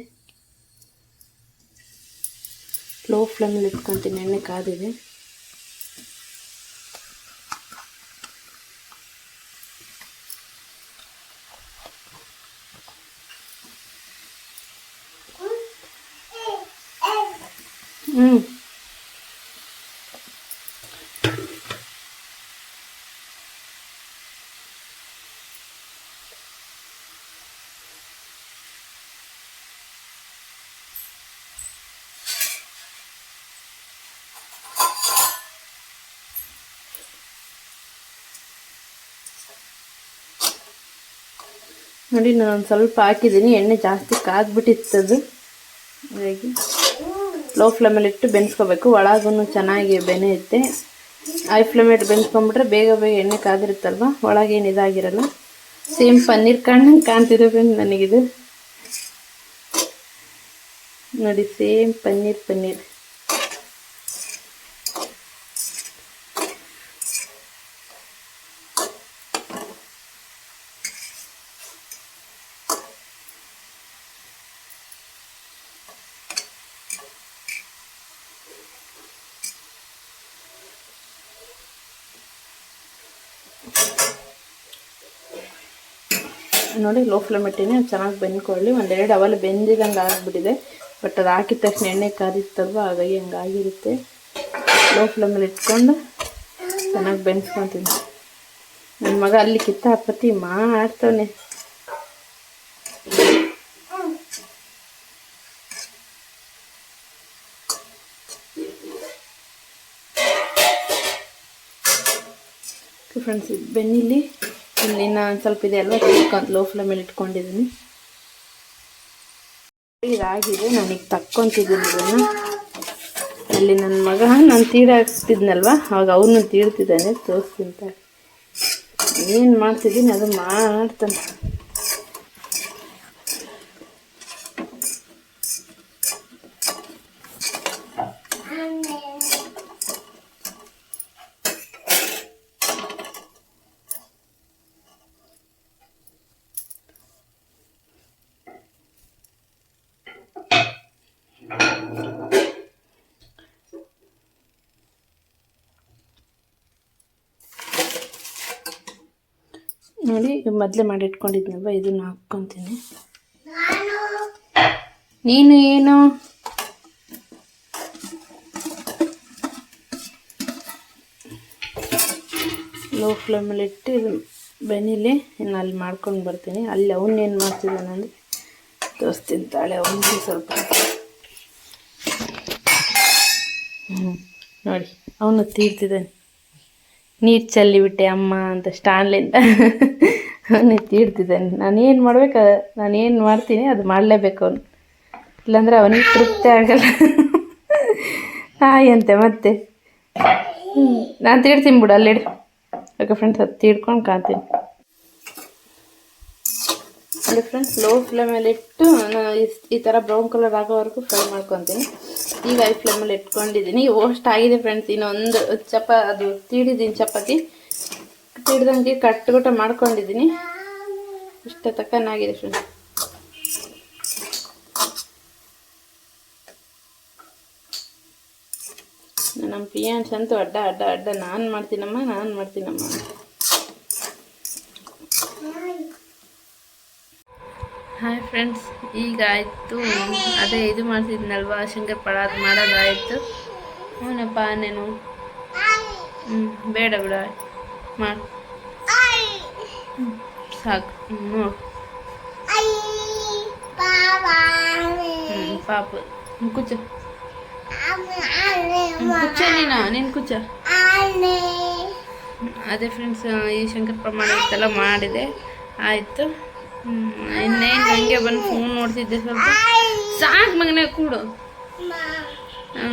[SPEAKER 1] ಲೋ ಫ್ಲೇಮಲ್ಲಿ ಇಟ್ಕೊತೀನಿ, ಎಣ್ಣೆ ಕಾದಿದೆ. ನೋಡಿ, ನಾನು ಸ್ವಲ್ಪ ಹಾಕಿದ್ದೀನಿ, ಎಣ್ಣೆ ಜಾಸ್ತಿ ಕಾದ್ಬಿಟ್ಟಿತ್ತದು. ಹಾಗಾಗಿ ಲೋ ಫ್ಲೇಮಲ್ಲಿ ಇಟ್ಟು ಬೆನ್ಸ್ಕೋಬೇಕು. ಒಳಗೂ ಚೆನ್ನಾಗಿ ಬೆನೆಯುತ್ತೆ. ಹೈ ಫ್ಲೇಮಿಟ್ಟು ಬೆನ್ಸ್ಕೊಂಬಿಟ್ರೆ ಬೇಗ ಎಣ್ಣೆ ಕಾದಿರುತ್ತಲ್ವ, ಒಳಗೇನು ಇದಾಗಿರಲ್ಲ. ಸೇಮ್ ಪನ್ನೀರ್ ಕಾಣ್ತಿದೆ ಫ್ರೆಂಡ್ ನನಗಿದು. ನೋಡಿ, ಸೇಮ್ ಪನ್ನೀರ್. ನೋಡಿ, ಲೋ ಫ್ಲೇಮ್ ಇಟ್ಟಿನಿ, ಚೆನ್ನಾಗಿ ಬೆಂದ್ಕೊಳ್ಳಿ. ಒಂದೆರಡು ಅವಲ್ ಬೆಂದಿದಂಗೆ ಆಗಿಬಿಟ್ಟಿದೆ. ಬಟ್ ಅದು ಹಾಕಿದ ತಕ್ಷಣ ಎಣ್ಣೆ ಕಾದಿತ್ತಲ್ವ, ಹಾಗಾಗಿ ಹಂಗಾಗಿರುತ್ತೆ. ಲೋ ಫ್ಲೇಮಲ್ಲಿ ಇಟ್ಕೊಂಡು ಚೆನ್ನಾಗಿ ಬೆನ್ಸ್ಕೊತೀನಿ. ನನ್ನ ಮಗ ಅಲ್ಲಿ ಕಿತ್ತ ಹಪ್ಪತ್ತಿ ಮಾಡ್ತಾನೆ. ಫ್ರೆಂಡ್ಸ್ ಬೆನ್ನಿಲ್ಲಿ ಇಲ್ಲಿನ ಸ್ವಲ್ಪ ಇದೆ ಅಲ್ವಾ ತಿಳ್ಕೊಂಡು ಲೋ ಫ್ಲೇಮಲ್ಲಿ ಇಟ್ಕೊಂಡಿದ್ದೀನಿ. ಇದಾಗಿದೆ, ನಾನೀಗ ತಕ್ಕೊತಿದ್ದೀನಿ ಇದನ್ನು. ಅಲ್ಲಿ ನನ್ನ ಮಗ ನಾನು ತೀಡಾಕ್ತಿದ್ನಲ್ವ ಅವಾಗ ಅವನು ತೀಡ್ತಿದ್ದಾನೆ, ತೋರಿಸ್ತಿಂತ ಏನು ಮಾಡ್ತಿದ್ದೀನಿ ಅದು ಮಾಡ್ತಾನೆ. ನೋಡಿ ಮೊದಲೇ ಮಾಡಿ ಇಟ್ಕೊಂಡಿದ್ನಲ್ವ ಇದನ್ನು ಹಾಕ್ಕೊತೀನಿ. ನೀನು ಏನು ಲೋ ಫ್ಲೇಮಲ್ಲಿ ಇಟ್ಟು ಇದು ಬೆನಿಲೆ ಇನ್ನು ಅಲ್ಲಿ ಮಾಡ್ಕೊಂಡು ಬರ್ತೀನಿ. ಅಲ್ಲಿ ಅವನ್ನೇನು ಮಾಡ್ತಿದ್ದಾನೆ ಅಂದರೆ ತೋರಿಸ್ತೀನಿ ತಾಳೆ. ಅವನಿಗೆ ಸ್ವಲ್ಪ ನೋಡಿ ಅವನು ತೀರ್ತಿದ್ದಾನೆ. ನೀರು ಚೆಲ್ಲಿಬಿಟ್ಟೆ ಅಮ್ಮ ಅಂತ ಸ್ಟಾನ್ಲಿಂದ ಅವನೇ ತೀಡ್ತಿದ್ದಾನೆ. ನಾನೇನು ಮಾಡ್ಬೇಕು, ನಾನೇನು ಮಾಡ್ತೀನಿ ಅದು ಮಾಡಲೇಬೇಕು ಅವನು, ಇಲ್ಲಾಂದರೆ ಅವನಿಗೆ ತೃಪ್ತಿ ಆಗಲ್ಲ. ಅಂತೆ ಮತ್ತೆ ನಾನು ತೀಡ್ತೀನಿ ಬಿಡು ಅಲ್ಲಿಡು. ಓಕೆ ಫ್ರೆಂಡ್ಸ್, ಅದು ತೀಡ್ಕೊಂಡು ಕಾಣ್ತೀನಿ. ಅಲ್ಲಿ ಫ್ರೆಂಡ್ಸ್ ಲೋ ಫ್ಲೇಮಲ್ಲಿ ಇಟ್ಟು ನಾನು ಈ ಥರ ಬ್ರೌನ್ ಕಲರ್ ಆಗೋವರೆಗೂ ಫ್ರೈ ಮಾಡ್ಕೊತೀನಿ. ಈಗ ಹೈ ಫ್ಲೇಮಲ್ಲಿ ಇಟ್ಕೊಂಡಿದ್ದೀನಿ. ಓಸ್ಟ್ ಆಗಿದೆ ಫ್ರೆಂಡ್ಸ್. ಇನ್ನೊಂದು ಅದು ತೀಡಿದ್ದೀನಿ, ಚಪಾತಿ ತೀಡ್ದಂಗೆ ಕಟ್ಟುಗಟ್ಟ ಮಾಡ್ಕೊಂಡಿದ್ದೀನಿ. ಇಷ್ಟ ತಕ್ಕನಾಗಿದೆ ಫ್ರೆಂಡ್ಸ್. ನಮ್ಮ ಪ್ರಿಯಾನ್ಸ್ ಅಂತೂ ಅಡ್ಡ ಅಡ್ಡ ಅಡ್ಡ ನಾನು ಮಾಡ್ತೀನಮ್ಮ. ಹಾಯ್ ಫ್ರೆಂಡ್ಸ್, ಈಗ ಆಯಿತು. ಅದೇ ಇದು ಮಾಡ್ತಿದ್ನಲ್ವ ಶಂಕರ್ ಪಳ ಅದು ಮಾಡೋದಾಯಿತು. ಹ್ಞೂನಪ್ಪ ನೀನು ಬೇಡ ಬಿಡ ಮಾಡಿ ಸಾಕು. ನೋಡು ಪಾಪು ಕುಚ್ಚ ನೀನು ಕುಚ್ಚ. ಅದೇ ಫ್ರೆಂಡ್ಸ್, ಈ ಶಂಕರ್ ಪಳ ಮಾಡಿದ್ದೆಲ್ಲ ಮಾಡಿದೆ ಆಯಿತು. ಇನ್ನೇನು ನನಗೆ ಬಂದು ಫೋನ್ ನೋಡ್ತಿದ್ದೆ. ಸ್ವಲ್ಪ ಸಾಕು ಮಗನೇ ಕೂಡು.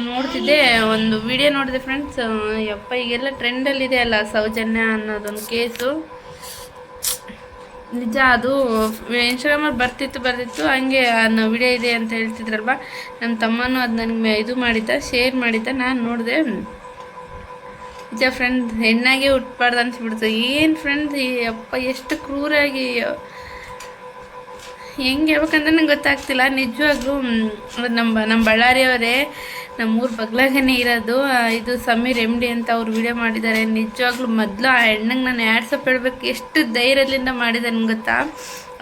[SPEAKER 1] ನೋಡ್ತಿದ್ದೆ, ಒಂದು ವಿಡಿಯೋ ನೋಡಿದೆ ಫ್ರೆಂಡ್ಸ್. ಯಪ್ಪ ಈಗೆಲ್ಲ ಟ್ರೆಂಡಲ್ಲಿದೆ ಅಲ್ಲ ಸೌಜನ್ಯ ಅನ್ನೋದೊಂದು ಕೇಸು. ನಿಜ ಅದು ಇನ್ಸ್ಟಾಗ್ರಾಮಲ್ಲಿ ಬರ್ತಿತ್ತು ಹಂಗೆ ಅನ್ನೋ ವಿಡಿಯೋ ಇದೆ ಅಂತ ಹೇಳ್ತಿದ್ರಲ್ವ. ನನ್ನ ತಮ್ಮನೂ ಅದು ನನಗೆ ಇದು ಮಾಡಿದ್ದ, ಶೇರ್ ಮಾಡಿದ್ದ. ನಾನು ನೋಡಿದೆ. ನಿಜ ಫ್ರೆಂಡ್, ಹೆಣ್ಣಾಗೆ ಹುಟ್ಟಬಾರ್ದು ಅನಿಸ್ಬಿಡ್ತು. ಏನು ಫ್ರೆಂಡ್ಸ್ ಯಪ್ಪ ಎಷ್ಟು ಕ್ರೂರಾಗಿ, ಹೆಂಗೆ ಹೇಳ್ಬೇಕಂದ್ರೆ ನಂಗೆ ಗೊತ್ತಾಗ್ತಿಲ್ಲ ನಿಜವಾಗ್ಲೂ. ನಮ್ಮ ಬಳ್ಳಾರಿಯವರೇ, ನಮ್ಮೂರ ಬಗ್ಲಾಗನೇ ಇರೋದು. ಇದು ಸಮೀರ್ MD ಅಂತ ಅವ್ರು ವಿಡಿಯೋ ಮಾಡಿದ್ದಾರೆ. ನಿಜವಾಗ್ಲೂ ಮೊದಲು ಆ ಹೆಣ್ಣಂಗೆ ನಾನು ಆ್ಯಡ್ಸಪ್ ಹೇಳ್ಬೇಕು, ಎಷ್ಟು ಧೈರ್ಯದಿಂದ ಮಾಡಿದ್ದಾನೆ ಗೊತ್ತಾ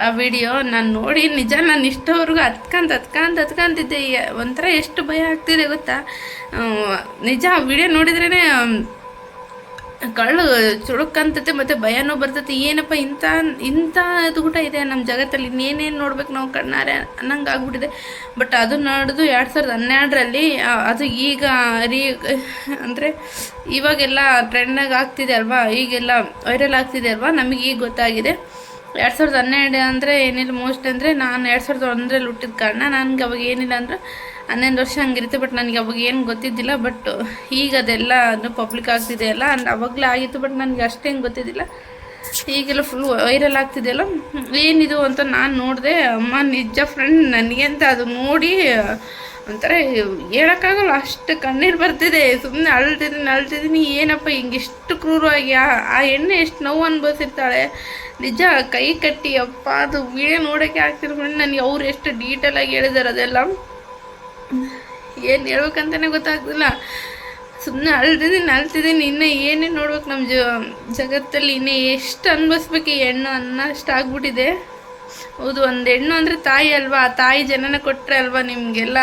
[SPEAKER 1] ಆ ವಿಡಿಯೋ. ನಾನು ನೋಡಿ ನಿಜ ನಾನು ಇಷ್ಟೋವರೆಗೂ ಹತ್ಕಂತಿದ್ದೆ. ಒಂಥರ ಎಷ್ಟು ಭಯ ಆಗ್ತಿದೆ ಗೊತ್ತಾ. ನಿಜ ಆ ವಿಡಿಯೋ ನೋಡಿದ್ರೇ ಕಳ್ಳು ಚುಡುಕಂತತೆ ಮತ್ತು ಭಯನೂ ಬರ್ತೈತಿ. ಏನಪ್ಪ ಇಂಥದ್ದು ಊಟ ಇದೆ ನಮ್ಮ ಜಗತ್ತಲ್ಲಿ, ಇನ್ನೇನೇನು ನೋಡ್ಬೇಕು ನಾವು ಕಣ್ಣಾರೆ ಅನ್ನಂಗೆ ಆಗ್ಬಿಟ್ಟಿದೆ. ಬಟ್ ಅದು ನಡೆದು 2012ರಲ್ಲಿ, ಅದು ಈಗ ಅಂದರೆ ಇವಾಗೆಲ್ಲ ಟ್ರೆಂಡಾಗಿ ಆಗ್ತಿದೆ ಅಲ್ವಾ, ಈಗೆಲ್ಲ ವೈರಲ್ ಆಗ್ತಿದೆ ಅಲ್ವಾ, ನಮಗೆ ಈಗ ಗೊತ್ತಾಗಿದೆ. 2012 ಅಂದರೆ ಏನಿಲ್ಲ, ಮೋಸ್ಟ್ ಅಂದರೆ ನಾನು 2001ರಲ್ಲಿ ಹುಟ್ಟಿದ ಕಾರಣ ನನಗೆ ಅವಾಗ ಏನಿಲ್ಲ ಅಂದ್ರೆ 11 ವರ್ಷ ಹಂಗಿರುತ್ತೆ. ಬಟ್ ನನಗೆ ಅವಾಗ ಏನು ಗೊತ್ತಿದ್ದಿಲ್ಲ. ಬಟ್ ಈಗ ಅದೆಲ್ಲ ಅದು ಪಬ್ಲಿಕ್ ಆಗ್ತಿದೆ ಅಲ್ಲ, ಅವಾಗಲೇ ಆಗಿತ್ತು. ಬಟ್ ನನಗೆ ಅಷ್ಟೇನು ಗೊತ್ತಿದ್ದಿಲ್ಲ. ಈಗೆಲ್ಲ ಫುಲ್ ವೈರಲ್ ಆಗ್ತಿದೆಯಲ್ಲ, ಏನಿದು ಅಂತ ನಾನು ನೋಡಿದೆ. ಅಮ್ಮ ನಿಜ ಫ್ರೆಂಡ್, ನನಗೆ ಅಂತ ಅದು ನೋಡಿ ಒಂಥರ ಹೇಳೋಕ್ಕಾಗಲ್ಲ, ಅಷ್ಟು ಕಣ್ಣೀರು ಬರ್ತಿದೆ. ಸುಮ್ಮನೆ ಅಳ್ತಿದ್ದೀನಿ. ಏನಪ್ಪ ಹಿಂಗಿಷ್ಟು ಕ್ರೂರವಾಗಿ ಆ ಹೆಣ್ಣು ಎಷ್ಟು ನೋವು ಅನುಭವಿಸಿರ್ತಾಳೆ. ನಿಜ ಕೈ ಕಟ್ಟಿ ಅಪ್ಪ ಅದು ವಿಡಿಯೋ ನೋಡೋಕ್ಕೆ ಆಗ್ತಿರೋ ಫ್ರೆಂಡ್. ನನಗೆ ಅವ್ರು ಎಷ್ಟು ಡೀಟೇಲಾಗಿ ಹೇಳಿದಾರೆ ಅದೆಲ್ಲ ಏನು ಹೇಳ್ಬೇಕಂತಲೇ ಗೊತ್ತಾಗ್ತಿಲ್ಲ. ಸುಮ್ಮನೆ ಅಳ್ತಿದ್ದೀನಿ. ಇನ್ನೂ ಏನೇನು ನೋಡ್ಬೇಕು ನಮ್ಮ ಜಗತ್ತಲ್ಲಿ, ಇನ್ನೂ ಎಷ್ಟು ಅನುಭವಿಸ್ಬೇಕು ಈ ಹೆಣ್ಣು ಅನ್ನೋಷ್ಟು ಆಗ್ಬಿಟ್ಟಿದೆ. ಹೌದು, ಒಂದು ಹೆಣ್ಣು ಅಂದರೆ ತಾಯಿ ಅಲ್ವಾ, ಆ ತಾಯಿ ಜನನ ಕೊಟ್ಟರೆ ಅಲ್ವಾ ನಿಮಗೆಲ್ಲ.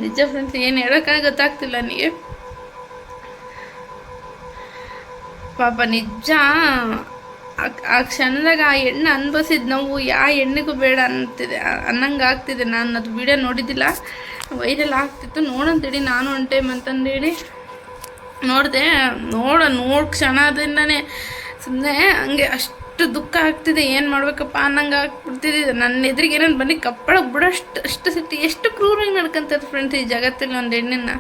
[SPEAKER 1] ನಿಜ ಫ್ರೆಂಡ್ಸ್, ಏನು ಹೇಳೋಕ್ಕಾಗ ಗೊತ್ತಾಗ್ತಿಲ್ಲ ನನಗೆ. ಪಾಪ ನಿಜ ಆ ಕ್ಷಣದಾಗ ಆ ಹೆಣ್ಣು ಅನುಭವಿಸಿದ ನೋವು ಯಾವ ಹೆಣ್ಣಿಗೂ ಬೇಡ ಅನ್ನಂಗೆ ಆಗ್ತಿದೆ. ನಾನು ಅದು ವಿಡಿಯೋ ನೋಡಿದ್ದಿಲ್ಲ, ವೈರಲ್ ಆಗ್ತಿತ್ತು. ನೋಡಂತೇಳಿ ನಾನು ಒಂದು ಟೈಮ್ ಅಂತಂದೇಳಿ ನೋಡಿದೆ. ನೋಡು ಕ್ಷಣದಿಂದನೇ ಸುಮ್ಮನೆ ಹಂಗೆ ಅಷ್ಟು ದುಃಖ ಆಗ್ತಿದೆ. ಏನು ಮಾಡ್ಬೇಕಪ್ಪ ಅನ್ನಂಗೆ ಆಗ್ಬಿಡ್ತಿದೆ. ನನ್ನ ಎದುರಿಗೆ ಏನೇನು ಬನ್ನಿ ಕಪ್ಪಳ ಅಷ್ಟು ಸಿಟ್ಟು. ಎಷ್ಟು ಕ್ರೂರಾಗಿ ನಡ್ಕೊಂತಾರೆ ಫ್ರೆಂಡ್ಸ್ ಈ ಜಗತ್ತಲ್ಲಿ ಒಂದು ಹೆಣ್ಣಿನ.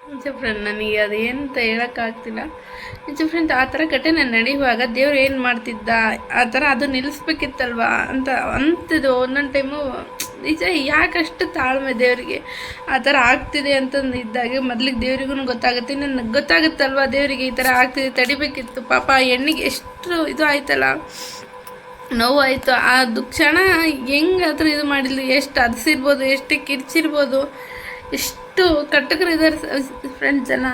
[SPEAKER 1] ನಿಜ ಫ್ರೆಂಡ್, ನನಗೆ ಅದು ಏನಂತ ಹೇಳೋಕ್ಕಾಗ್ತಿಲ್ಲ. ನಿಜ ಫ್ರೆಂಡ್, ಆ ಥರ ಘಟನೆ ನಡೆಯುವಾಗ ದೇವ್ರು ಏನು ಮಾಡ್ತಿದ್ದ, ಆ ಥರ ಅದು ನಿಲ್ಲಿಸ್ಬೇಕಿತ್ತಲ್ವಾ ಅಂತ ಅಂತಿದ್ದು ಒಂದೊಂದು ಟೈಮು. ನಿಜ, ಯಾಕಷ್ಟು ತಾಳ್ಮೆ ದೇವರಿಗೆ ಆ ಥರ ಆಗ್ತಿದೆ ಅಂತಂದು ಇದ್ದಾಗ ಮೊದಲಿಗೆ ದೇವ್ರಿಗೂ ಗೊತ್ತಾಗುತ್ತೆ. ನನಗೆ ಗೊತ್ತಾಗುತ್ತಲ್ವ ದೇವರಿಗೆ ಈ ಥರ ಆಗ್ತಿದೆ, ತಡಿಬೇಕಿತ್ತು. ಪಾಪ ಹೆಣ್ಣಿಗೆ ಎಷ್ಟು ಇದು ಆಯ್ತಲ್ಲ, ನೋವು ಆಯಿತು. ಅದು ಕ್ಷಣ ಹೆಂಗೆ ಆ ಥರ ಇದು ಮಾಡಿಲ್ಲ, ಎಷ್ಟು ಅದಿಸಿರ್ಬೋದು, ಎಷ್ಟು ಕಿರ್ಚಿರ್ಬೋದು, ಎಷ್ಟು ಕಟ್ಟಕರು ಇದ್ದಾರೆ ಫ್ರೆಂಡ್ಸ್ ಜನ.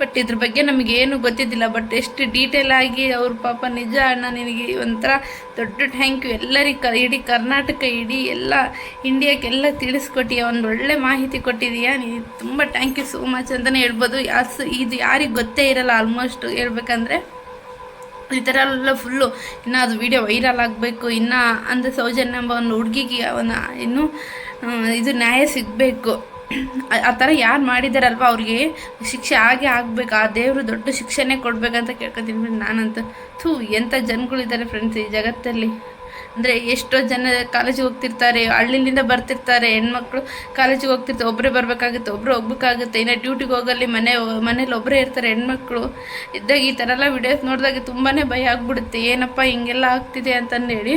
[SPEAKER 1] ಬಟ್ ಇದ್ರ ಬಗ್ಗೆ ನಮಗೇನು ಗೊತ್ತಿದ್ದಿಲ್ಲ. ಬಟ್ ಎಷ್ಟು ಡೀಟೇಲ್ ಆಗಿ ಅವ್ರ ಪಾಪ ನಿಜ ಅಣ್ಣ, ನಿನಗೆ ಒಂಥರ ದೊಡ್ಡ ಥ್ಯಾಂಕ್ ಯು. ಎಲ್ಲರಿಗೆ ಇಡೀ ಕರ್ನಾಟಕ, ಇಡೀ ಎಲ್ಲ ಇಂಡಿಯಾಕ್ಕೆಲ್ಲ ತಿಳಿಸ್ಕೊಟ್ಟಿಯ, ಒಂದು ಒಳ್ಳೆ ಮಾಹಿತಿ ಕೊಟ್ಟಿದೀಯಾ, ನೀನು ತುಂಬ ಥ್ಯಾಂಕ್ ಯು ಸೋ ಮಚ್ ಅಂತಲೇ ಹೇಳ್ಬೋದು. ಇದು ಯಾರಿಗೆ ಗೊತ್ತೇ ಇರಲ್ಲ ಆಲ್ಮೋಸ್ಟ್ ಹೇಳ್ಬೇಕಂದ್ರೆ. ಈ ಥರ ಎಲ್ಲ ಫುಲ್ಲು ಇನ್ನೂ ಅದು ವಿಡಿಯೋ ವೈರಲ್ ಆಗಬೇಕು. ಇನ್ನು ಅಂದರೆ ಸೌಜನ್ಯ ಎಂಬ ಒಂದು ಹುಡುಗಿಗೆ ಇನ್ನೂ ಇದು ನ್ಯಾಯ ಸಿಗಬೇಕು. ಆ ಥರ ಯಾರು ಮಾಡಿದಾರಲ್ವ ಅವ್ರಿಗೆ ಶಿಕ್ಷೆ ಆಗಬೇಕು. ಆ ದೇವರು ದೊಡ್ಡ ಶಿಕ್ಷೆನೇ ಕೊಡಬೇಕಂತ ಕೇಳ್ಕೊತೀನಿ ನಾನಂತೂ. ಎಂಥ ಜನಗಳಿದ್ದಾರೆ ಫ್ರೆಂಡ್ಸ್ ಈ ಜಗತ್ತಲ್ಲಿ. ಅಂದರೆ ಎಷ್ಟೋ ಜನ ಕಾಲೇಜಿಗೆ ಹೋಗ್ತಿರ್ತಾರೆ, ಹಳ್ಳಿಲಿಂದ ಬರ್ತಿರ್ತಾರೆ, ಹೆಣ್ಮಕ್ಳು ಕಾಲೇಜಿಗೆ ಹೋಗ್ತಿರ್ತಾರೆ, ಒಬ್ಬರೇ ಬರಬೇಕಾಗುತ್ತೆ, ಒಬ್ಬರು ಹೋಗ್ಬೇಕಾಗುತ್ತೆ. ಇನ್ನು ಡ್ಯೂಟಿಗೆ ಹೋಗಲ್ಲಿ ಮನೇಲಿ ಒಬ್ಬರೇ ಇರ್ತಾರೆ ಹೆಣ್ಮಕ್ಳು ಇದ್ದಾಗ ಈ ಥರ ಎಲ್ಲ ವಿಡಿಯೋಸ್ ನೋಡಿದಾಗ ತುಂಬಾ ಭಯ ಆಗ್ಬಿಡುತ್ತೆ. ಏನಪ್ಪ ಹಿಂಗೆಲ್ಲ ಆಗ್ತಿದೆ ಅಂತಂದೇಳಿ.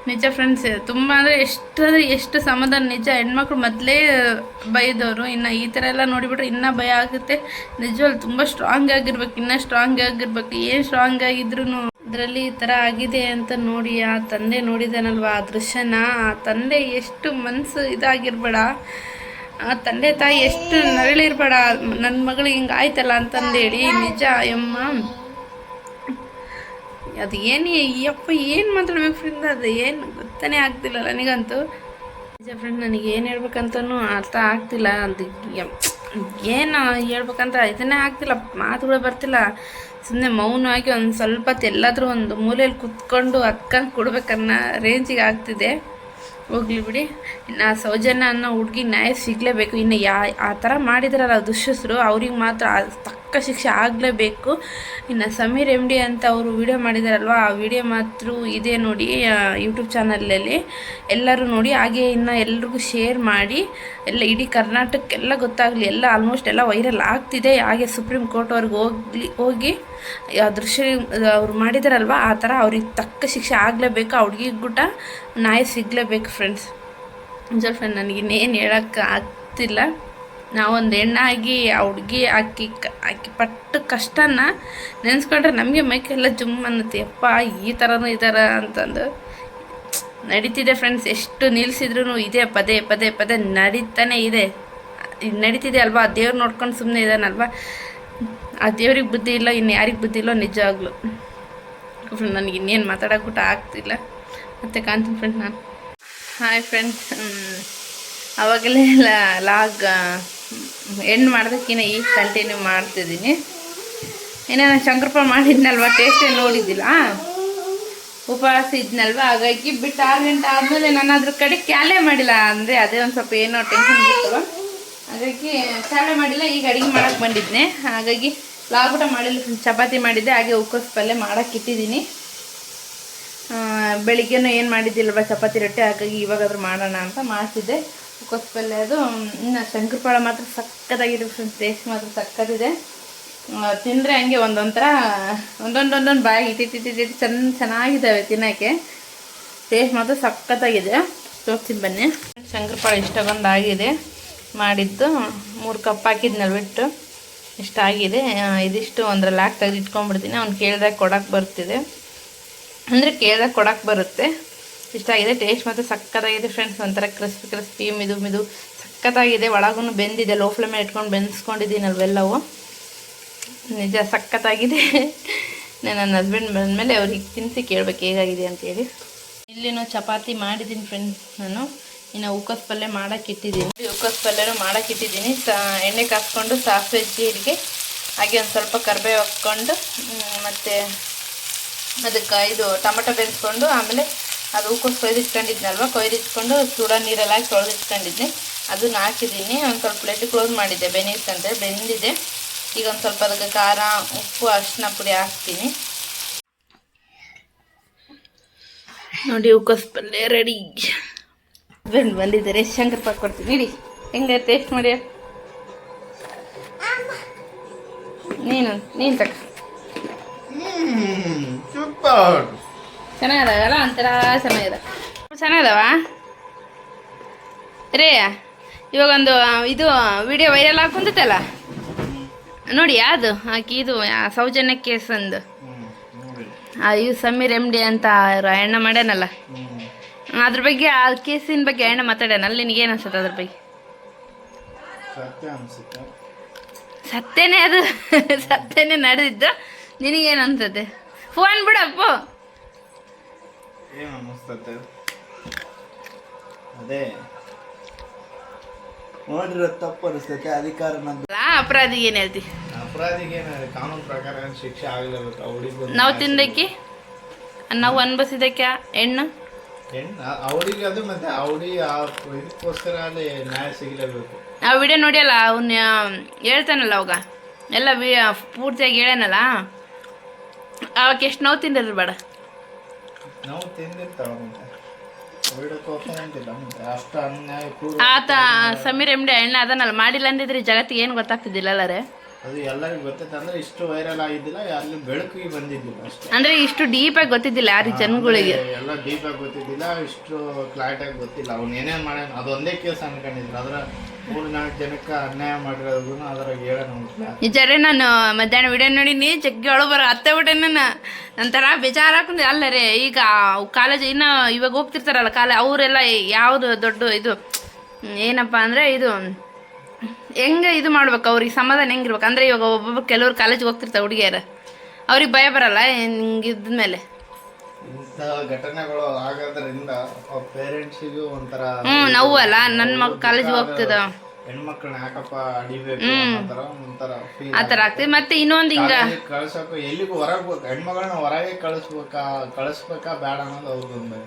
[SPEAKER 1] ನಿಜ ಫ್ರೆಂಡ್ಸ್, ತುಂಬ ಅಂದರೆ ಎಷ್ಟು ಸಮಾಧಾನ. ನಿಜ, ಹೆಣ್ಮಕ್ಳು ಮೊದಲೇ ಬೈದವರು, ಇನ್ನು ಈ ಥರ ಎಲ್ಲ ನೋಡಿಬಿಟ್ರೆ ಇನ್ನೂ ಭಯ ಆಗುತ್ತೆ. ನಿಜವಲ್ಲ, ತುಂಬ ಸ್ಟ್ರಾಂಗ್ ಆಗಿರ್ಬೇಕು, ಇನ್ನೂ ಸ್ಟ್ರಾಂಗ್ ಆಗಿರ್ಬೇಕು. ಏನು ಸ್ಟ್ರಾಂಗ್ ಆಗಿದ್ರು ಇದರಲ್ಲಿ ಈ ಥರ ಆಗಿದೆ ಅಂತ ನೋಡಿ ಆ ತಂದೆ ನೋಡಿದಾನಲ್ವ ಆ ದೃಶ್ಯನ, ಆ ತಂದೆ ಎಷ್ಟು ಮನಸ್ಸು ಇದಾಗಿರ್ಬೇಡ, ಆ ತಂದೆ ತಾಯಿ ಎಷ್ಟು ನರಳಿರ್ಬೇಡ, ನನ್ನ ಮಗಳು ಹಿಂಗೆ ಆಯ್ತಲ್ಲ ಅಂತಂದೇಳಿ. ನಿಜ ಅಮ್ಮ, ಅದು ಏನು ಯಪ್ಪ ಏನು ಮಾತಾಡ್ಬೇಕು ಫ್ರೆಂಡ್, ಅದು ಏನು ಗೊತ್ತನೇ ಆಗ್ತಿಲ್ಲ ನನಗಂತೂ. ನಿಜ ಫ್ರೆಂಡ್, ನನಗೆ ಏನು ಹೇಳ್ಬೇಕಂತನೂ ಅರ್ಥ ಆಗ್ತಿಲ್ಲ. ಅದು ಏನು ಹೇಳ್ಬೇಕಂತ ಇದನ್ನೇ ಆಗ್ತಿಲ್ಲ, ಮಾತುಗಳು ಬರ್ತಿಲ್ಲ. ಸುಮ್ಮನೆ ಮೌನವಾಗಿ ಒಂದು ಸ್ವಲ್ಪ ಹೊತ್ತು ಎಲ್ಲಾದರೂ ಒಂದು ಮೂಲೆಯಲ್ಲಿ ಕುತ್ಕೊಂಡು ಅಕ್ಕಂಗೆ ಕೊಡ್ಬೇಕನ್ನೋ ರೇಂಜಿಗೆ ಆಗ್ತಿದೆ. ಹೋಗ್ಲಿ ಬಿಡಿ. ಇನ್ನು ಸೌಜನ್ಯ ಅನ್ನೋ ಹುಡುಗಿ ನ್ಯಾಯ ಸಿಗಲೇಬೇಕು. ಇನ್ನು ಆ ಥರ ಮಾಡಿದಾರಲ್ಲ ದುಷ್ಯಸರು, ಅವ್ರಿಗೆ ಮಾತ್ರ ತಕ್ಕ ಶಿಕ್ಷೆ ಆಗಲೇಬೇಕು. ಇನ್ನು ಸಮೀರ್ MD ಅಂತ ಅವರು ವಿಡಿಯೋ ಮಾಡಿದಾರಲ್ವ, ಆ ವಿಡಿಯೋ ಮಾತ್ರ ಇದೆ ನೋಡಿ ಯೂಟ್ಯೂಬ್ ಚಾನಲಲ್ಲಿ, ಎಲ್ಲರೂ ನೋಡಿ. ಹಾಗೆ ಇನ್ನು ಎಲ್ರಿಗೂ ಶೇರ್ ಮಾಡಿ, ಎಲ್ಲ ಇಡೀ ಕರ್ನಾಟಕಕ್ಕೆಲ್ಲ ಗೊತ್ತಾಗಲಿ. ಎಲ್ಲ ಆಲ್ಮೋಸ್ಟ್ ಎಲ್ಲ ವೈರಲ್ ಆಗ್ತಿದೆ. ಹಾಗೆ ಸುಪ್ರೀಂ ಕೋರ್ಟ್ವರೆಗೆ ಹೋಗಿ ಆ ದೃಶ್ಯ ಅವ್ರು ಮಾಡಿದಾರಲ್ವ ಆ ಥರ ಅವ್ರಿಗೆ ತಕ್ಕ ಶಿಕ್ಷೆ ಆಗಲೇಬೇಕು. ಆ ಹುಡುಗಿಗೆ ಕೂಡ ನ್ಯಾಯ ಸಿಗಲೇಬೇಕು ಫ್ರೆಂಡ್ಸ್. ನಿಜ ಫ್ರೆಂಡ್, ನನಗಿನ್ನೇನು ಹೇಳೋಕ್ಕೆ ಆಗ್ತಿಲ್ಲ. ನಾವೊಂದು ಹೆಣ್ಣಾಗಿ ಆ ಹುಡುಗಿ ಆಕಿ ಪಟ್ಟು ಕಷ್ಟನ ನೆನೆಸ್ಕೊಂಡ್ರೆ ನಮಗೆ ಮೈಕೆಲ್ಲ ಜುಮ್ ಅನ್ನತ್ತೆ. ಯಪ್ಪ ಈ ಥರನೂ ಇದ್ದಾರ ಅಂತಂದು ನಡೀತಿದೆ ಫ್ರೆಂಡ್ಸ್. ಎಷ್ಟು ನಿಲ್ಲಿಸಿದ್ರು ಇದೇ ಪದೇ ಪದೇ ಪದೇ ನಡೀತಾನೆ ಇದೆ, ನಡೀತಿದೆ ಅಲ್ವಾ. ಆ ದೇವ್ರು ನೋಡ್ಕೊಂಡು ಸುಮ್ಮನೆ ಇದ್ದಾನಲ್ವ, ಆ ದೇವ್ರಿಗೆ ಬುದ್ಧಿ ಇಲ್ಲ, ಇನ್ನು ಯಾರಿಗೆ ಬುದ್ಧಿ ಇಲ್ಲೋ ನಿಜವಾಗ್ಲು. ಫ್ರೆಂಡ್, ನನಗೆ ಇನ್ನೇನು ಮಾತಾಡೋಕ್ಬಿಟ್ಟು ಆಗ್ತಿಲ್ಲ. ಮತ್ತೆ ಕಾಣ್ತೀನಿ ಫ್ರೆಂಡ್ ನಾನು. ಹಾಯ್ ಫ್ರೆಂಡ್ಸ್, ಆವಾಗಲೇ ಲಾಗ್ ಎಂಡ್ ಮಾಡೋದಕ್ಕಿಂತ ಈಗ ಕಂಟಿನ್ಯೂ ಮಾಡ್ತಿದ್ದೀನಿ. ಏನೋ ನಾನು ಶಂಕರಪಾಳೆ ಮಾಡಿದ್ನಲ್ವ, ಟೇಸ್ಟೇ ನೋಡಿದ್ದಿಲ್ಲ, ಉಪವಾಸ ಇದ್ನಲ್ವ, ಹಾಗಾಗಿ ಬಿಟ್ಟು 6 ಗಂಟೆ ಆದಮೇಲೆ ನಾನು ಅದ್ರ ಕಡೆ ಕ್ಯಾಲೇ ಮಾಡಿಲ್ಲ. ಅಂದರೆ ಅದೇ ಒಂದು ಸ್ವಲ್ಪ ಏನೋ ಟೆನ್ಷನ್ ಇರ್ತವ, ಹಾಗಾಗಿ ಕ್ಯಾಲೇ ಮಾಡಿಲ್ಲ. ಈಗ ಅಡುಗೆ ಮಾಡೋಕ್ಕೆ ಬಂದಿದ್ದೆ, ಹಾಗಾಗಿ ಲಾಗ್ ಊಟ ಮಾಡಿಲ್ಲ. ಚಪಾತಿ ಮಾಡಿದ್ದೆ, ಹಾಗೆ ಉಕ್ಕೋಸ್ ಪಲ್ಯ ಮಾಡೋಕ್ಕೆ ಇಟ್ಟಿದ್ದೀನಿ. ಬೆಳಿಗ್ಗೆನೂ ಏನು ಮಾಡಿದ್ದಿಲ್ವ ಚಪಾತಿ ರೊಟ್ಟಿ, ಹಾಗಾಗಿ ಇವಾಗಾದ್ರೂ ಮಾಡೋಣ ಅಂತ ಮಾಡ್ತಿದ್ದೆ. ಉಕ್ಕೋಸ್ ಪಲ್ಯ ಅದು. ಇನ್ನು ಶಂಕರಪಾಳೆ ಮಾತ್ರ ಸಕ್ಕತ್ತಾಗಿದೆ ಫ್ರೆಂಡ್ಸ್, ಟೇಸ್ಟ್ ಮಾತ್ರ ಸಕ್ಕತ್ತಿದೆ. ತಿಂದರೆ ಹಂಗೆ ಒಂದೊಂಥರ ಒಂದೊಂದು ಬಾಯಿ ಇಟ್ಟಿಟ್ಟಿಟ್ಟು ಚೆನ್ನಾಗಿದ್ದಾವೆ ತಿನ್ನೋಕ್ಕೆ. ಟೇಸ್ಟ್ ಮಾತ್ರ ಸಕ್ಕತ್ತಾಗಿದೆ. ತೋರಿಸ್ತೀನಿ ಬನ್ನಿ. ಶಂಕರಪಾಳೆ ಇಷ್ಟೊಂದು ಆಗಿದೆ ಮಾಡಿದ್ದು. 3 ಕಪ್ ಹಾಕಿದ್ನಲ್ಲ ಬಿಟ್ಟು ಇಷ್ಟಾಗಿದೆ. ಇದಿಷ್ಟು ಒಂದ್ರಲ್ಲಿ ಹಾಕಿ ತೆಗೆದು ಇಟ್ಕೊಂಡ್ಬಿಡ್ತೀನಿ. ಅವ್ನು ಕೇಳಿದಾಗ ಕೊಡೋಕ್ಕೆ ಬರ್ತಿದೆ, ಅಂದರೆ ಕೇಳಿದಾಗ ಕೊಡೋಕ್ಕೆ ಬರುತ್ತೆ. ಇಷ್ಟಾಗಿದೆ. ಟೇಸ್ಟ್ ಮಾತ್ರ ಸಕ್ಕತ್ತಾಗಿದೆ ಫ್ರೆಂಡ್ಸ್. ಒಂಥರ ಕ್ರಿಸ್ಪಿ ಮಿದು ಸಕ್ಕತ್ತಾಗಿದೆ. ಒಳಗೂ ಬೆಂದಿದೆ, ಲೋ ಫ್ಲೇಮಲ್ಲಿ ಇಟ್ಕೊಂಡು ಬೆಂದಿಸ್ಕೊಂಡಿದ್ದೀನಲ್ವೆಲ್ಲವು. ನಿಜ ಸಕ್ಕತ್ತಾಗಿದೆ. ನನ್ನ ಹಸ್ಬೆಂಡ್ ಬಂದಮೇಲೆ ಅವ್ರಿಗೆ ತಿನ್ನಿಸಿ ಕೇಳಬೇಕು ಹೇಗಾಗಿದೆ ಅಂತೇಳಿ. ಇಲ್ಲಿನೂ ಚಪಾತಿ ಮಾಡಿದ್ದೀನಿ ಫ್ರೆಂಡ್ಸ್ ನಾನು. ಇನ್ನು ಉಕ್ಕೋಸ್ ಪಲ್ಯ ಮಾಡೋಕ್ಕೆ ಇಟ್ಟಿದ್ದೀನಿ. ಉಕ್ಕೋಸ್ ಪಲ್ಯನೂ ಮಾಡೋಕ್ಕೆ ಇಟ್ಟಿದ್ದೀನಿ. ಎಣ್ಣೆ ಕಾಸ್ಕೊಂಡು ಸಾಸಿವೆ ಜೀರಿಗೆ ಹಾಗೆ ಒಂದು ಸ್ವಲ್ಪ ಕರಿಬೇವು ಹಾಕ್ಕೊಂಡು ಮತ್ತು ಅದಕ್ಕೆ ಇದು ಟೊಮೆಟೊ ಬೆರೆಸ್ಕೊಂಡು ಆಮೇಲೆ ಅದು ಹೂಕೋಸು ಕೊಯ್ದಿಟ್ಕೊಂಡಿದ್ನಲ್ವ, ಕೊಯ್ದಿಟ್ಕೊಂಡು ಸುಡ ನೀರೆಲ್ಲ ಹಾಕಿ ತೊಳೆದಿಟ್ಕೊಂಡಿದ್ದೆ, ಅದನ್ನ ಹಾಕಿದ್ದೀನಿ. ಒಂದು ಸ್ವಲ್ಪ ಪ್ಲೇಟ್ ಕ್ಲೋಸ್ ಮಾಡಿದ್ದೆ ಬೆಂದಿತ್ತಂತೇಳಿ, ಬೆಂದಿದೆ. ಈಗ ಒಂದು ಸ್ವಲ್ಪ ಅದಕ್ಕೆ ಖಾರ, ಉಪ್ಪು, ಅರಿಶಿನ ಪುಡಿ ಹಾಕ್ತೀನಿ. ನೋಡಿ ಹೂಕೋಸು ಪಲ್ಯ ರೆಡಿ. ಬಂದಿದ್ದಾರೆ, ಶಂಕರ್ ಪಾಕ್ ಕೊಡ್ತೀನಿ ಇಡಿ. ಹೆಂಗೆ ಟೇಸ್ಟ್ ಮಾಡಿ ನೀನು ತಕ್ಕ. ಚೆನ್ನಾಗದಾವಲ್ಲ, ಒಂಥರ ಚೆನ್ನಾಗದಾವ ರೇ. ಇವಾಗೊಂದು ಇದು ವಿಡಿಯೋ ವೈರಲ್ ಹಾಕೊಂತೈತಲ್ಲ ನೋಡಿ, ಯಾವುದು ಆಕಿ ಇದು ಸೌಜನ್ಯ ಕೇಸ್ ಅಂದು ಇವು ಸಮೀರ್ MD ಅಂತ ಎಣ್ಣೆ ಮಾಡ್ಯಾನಲ್ಲ, ಅದ್ರ ಬಗ್ಗೆ ಆ ಕೇಸಿನ ಬಗ್ಗೆ ಎಣ್ಣೆ ಮಾತಾಡ್ಯಾನಲ್ಲ, ನಿನಗೇನು ಅನ್ಸುತ್ತೆ ಅದ್ರ ಬಗ್ಗೆ? ಸತ್ಯನೇ, ಅದು ಸತ್ಯನೇ ನಡೆದಿದ್ದು. ನಿನಗೇನು ಅನ್ಸುತ್ತೆ? ಫೋನ್ ಬಿಡಪ್ಪ.
[SPEAKER 2] ಅದೇ ನೋಡಿರೋ ತಪ್ಪು ಅನಿಸ್ತೈತೆ. ಅಧಿಕಾರ
[SPEAKER 1] ಅಪರಾಧಿಗೆ ಏನು ಹೇಳ್ತಿ?
[SPEAKER 2] ಅಪರಾಧಿಗೆ ಕಾನೂನು ಪ್ರಕಾರ ಶಿಕ್ಷೆ ಆಗಲೇಬೇಕು. ಅವಳಿಗೆ
[SPEAKER 1] ನಾವು ತಿಂದಕ್ಕೆ, ನಾವು ಅನ್ಭವಿಸಿದಕ್ಕೆ ಹೆಣ್ಣು
[SPEAKER 2] ಅವಳಿಗೆ ಅದು ಮತ್ತೆ ಅವಳಿಗೆ ಇದಕ್ಕೋಸ್ಕರ ಅಲ್ಲಿ ನ್ಯಾಯ ಸಿಗಲೇಬೇಕು.
[SPEAKER 1] ಆ ವಿಡಿಯೋ ನೋಡಿಯಲ್ಲ, ಅವನ್ನ ಹೇಳ್ತಾನಲ್ಲ ಅವಾಗ ಎಲ್ಲ ಪೂರ್ತಿಯಾಗಿ ಹೇಳ್ಯಾನಲ್ಲ, ಅವಾಗ ಎಷ್ಟು ನೋವು ತಿಂದಿದ್ರು ಬೇಡ.
[SPEAKER 2] ನಾವು ತಿಂದಿರ್ತಾವ
[SPEAKER 1] ಆತ ಸಮೀರ್ MD ಎಣ್ಣೆ ಅದನ್ನಲ್ಲ ಮಾಡಿಲ್ಲ ಅಂದಿದ್ರೆ ಜಗತ್ತಿಗೆ ಏನು ಗೊತ್ತಾಗ್ತಿದ್ದಿಲ್ಲ ರೇ.
[SPEAKER 2] ಅದು ಎಲ್ಲರಿಗೂ ಗೊತ್ತೈತೆ, ಅಂದ್ರೆ ಇಷ್ಟು ವೈರಲ್ ಆಗಿದ್ದಿಲ್ಲ, ಅಲ್ಲಿ ಬೆಳಕಿಗೆ ಬಂದಿದ್ದಿಲ್ಲ ಅಷ್ಟೇ.
[SPEAKER 1] ಅಂದ್ರೆ ಇಷ್ಟು ಡೀಪ್ ಆಗಿ ಗೊತ್ತಿದ್ದಿಲ್ಲ ಯಾರು ಜನಗಳಿಗೆ,
[SPEAKER 2] ಎಲ್ಲ ಡೀಪ್ ಆಗಿ ಗೊತ್ತಿದ್ದಿಲ್ಲ, ಇಷ್ಟು ಕ್ಲಾರಿಟಿ ಆಗಿ ಗೊತ್ತಿಲ್ಲ. ಅವ್ನು ಏನೇನು ಮಾಡ್ಯಾನ ಅದೊಂದೇ ಕೇಸ್ ಅನ್ಕೊಂಡಿದ್ರು. ಅದ್ರ 3-4 ಜನಕ್ಕೆ ಅನ್ಯಾಯ ಮಾಡಿರೋದು ಅದ್ರಾಗ ಹೇಳೋಣ.
[SPEAKER 1] ನಿಜರೇ, ನಾನು ಮಧ್ಯಾಹ್ನ ವಿಡಿಯೋ ನೋಡಿನಿ, ಜಗ್ಗಿ ಒಳಗೆ ಬರೋ ಅತ್ತೆ ಬಿಟ್ಟೆ ನಂತರ ಬೇಜಾರು ಹಾಕೊಂಡೆ. ಅಲ್ಲರೇ ಈಗ ಕಾಲೇಜ್ ಇನ್ನು ಇವಾಗ ಹೋಗ್ತಿರ್ತಾರಲ್ಲ ಅವರೆಲ್ಲ ಯಾವುದು ದೊಡ್ಡ ಇದು ಏನಪ್ಪ ಅಂದರೆ ಇದು ಹೆಂಗೆ ಇದು ಮಾಡ್ಬೇಕು, ಅವ್ರಿಗೆ ಸಮಾಧಾನ ಹೆಂಗಿರ್ಬೇಕು ಅಂದರೆ, ಇವಾಗ ಒಬ್ಬೊಬ್ಬ ಕೆಲವ್ರು ಕಾಲೇಜಿಗೆ ಹೋಗ್ತಿರ್ತಾರೆ ಹುಡುಗಿಯರು, ಅವ್ರಿಗೆ ಭಯ ಬರಲ್ಲ ಹಿಂಗಿದ್ಮೇಲೆ
[SPEAKER 2] ಇಂಥ ಘಟನೆಗಳು ಆಗೋದ್ರಿಂದ ಪೇರೆಂಟ್ಸಿಗೂ ಒಂಥರ
[SPEAKER 1] ನಾವು ಅಲ್ಲ ನನ್ನ ಮಗ ಕಾಲೇಜಿಗೆ ಹೋಗ್ತಿದ್ದ
[SPEAKER 2] ಹೆಣ್ಮಕ್ಳನ್ನ ಯಾಕಪ್ಪ ಅಡಿಬೇಕು
[SPEAKER 1] ಆ ಥರ ಆಗ್ತದೆ. ಮತ್ತೆ ಇನ್ನೊಂದು ಹಿಂಗೆ
[SPEAKER 2] ಕಳ್ಸೋಕೆ ಎಲ್ಲಿಗೂ ಹೊರಗೆ ಹೆಣ್ಮಗಳನ್ನ ಹೊರಗೆ ಕಳಿಸ್ಬೇಕಾ ಬೇಡ ಅನ್ನೋದು ಅವ್ರಿಗೊಂದು.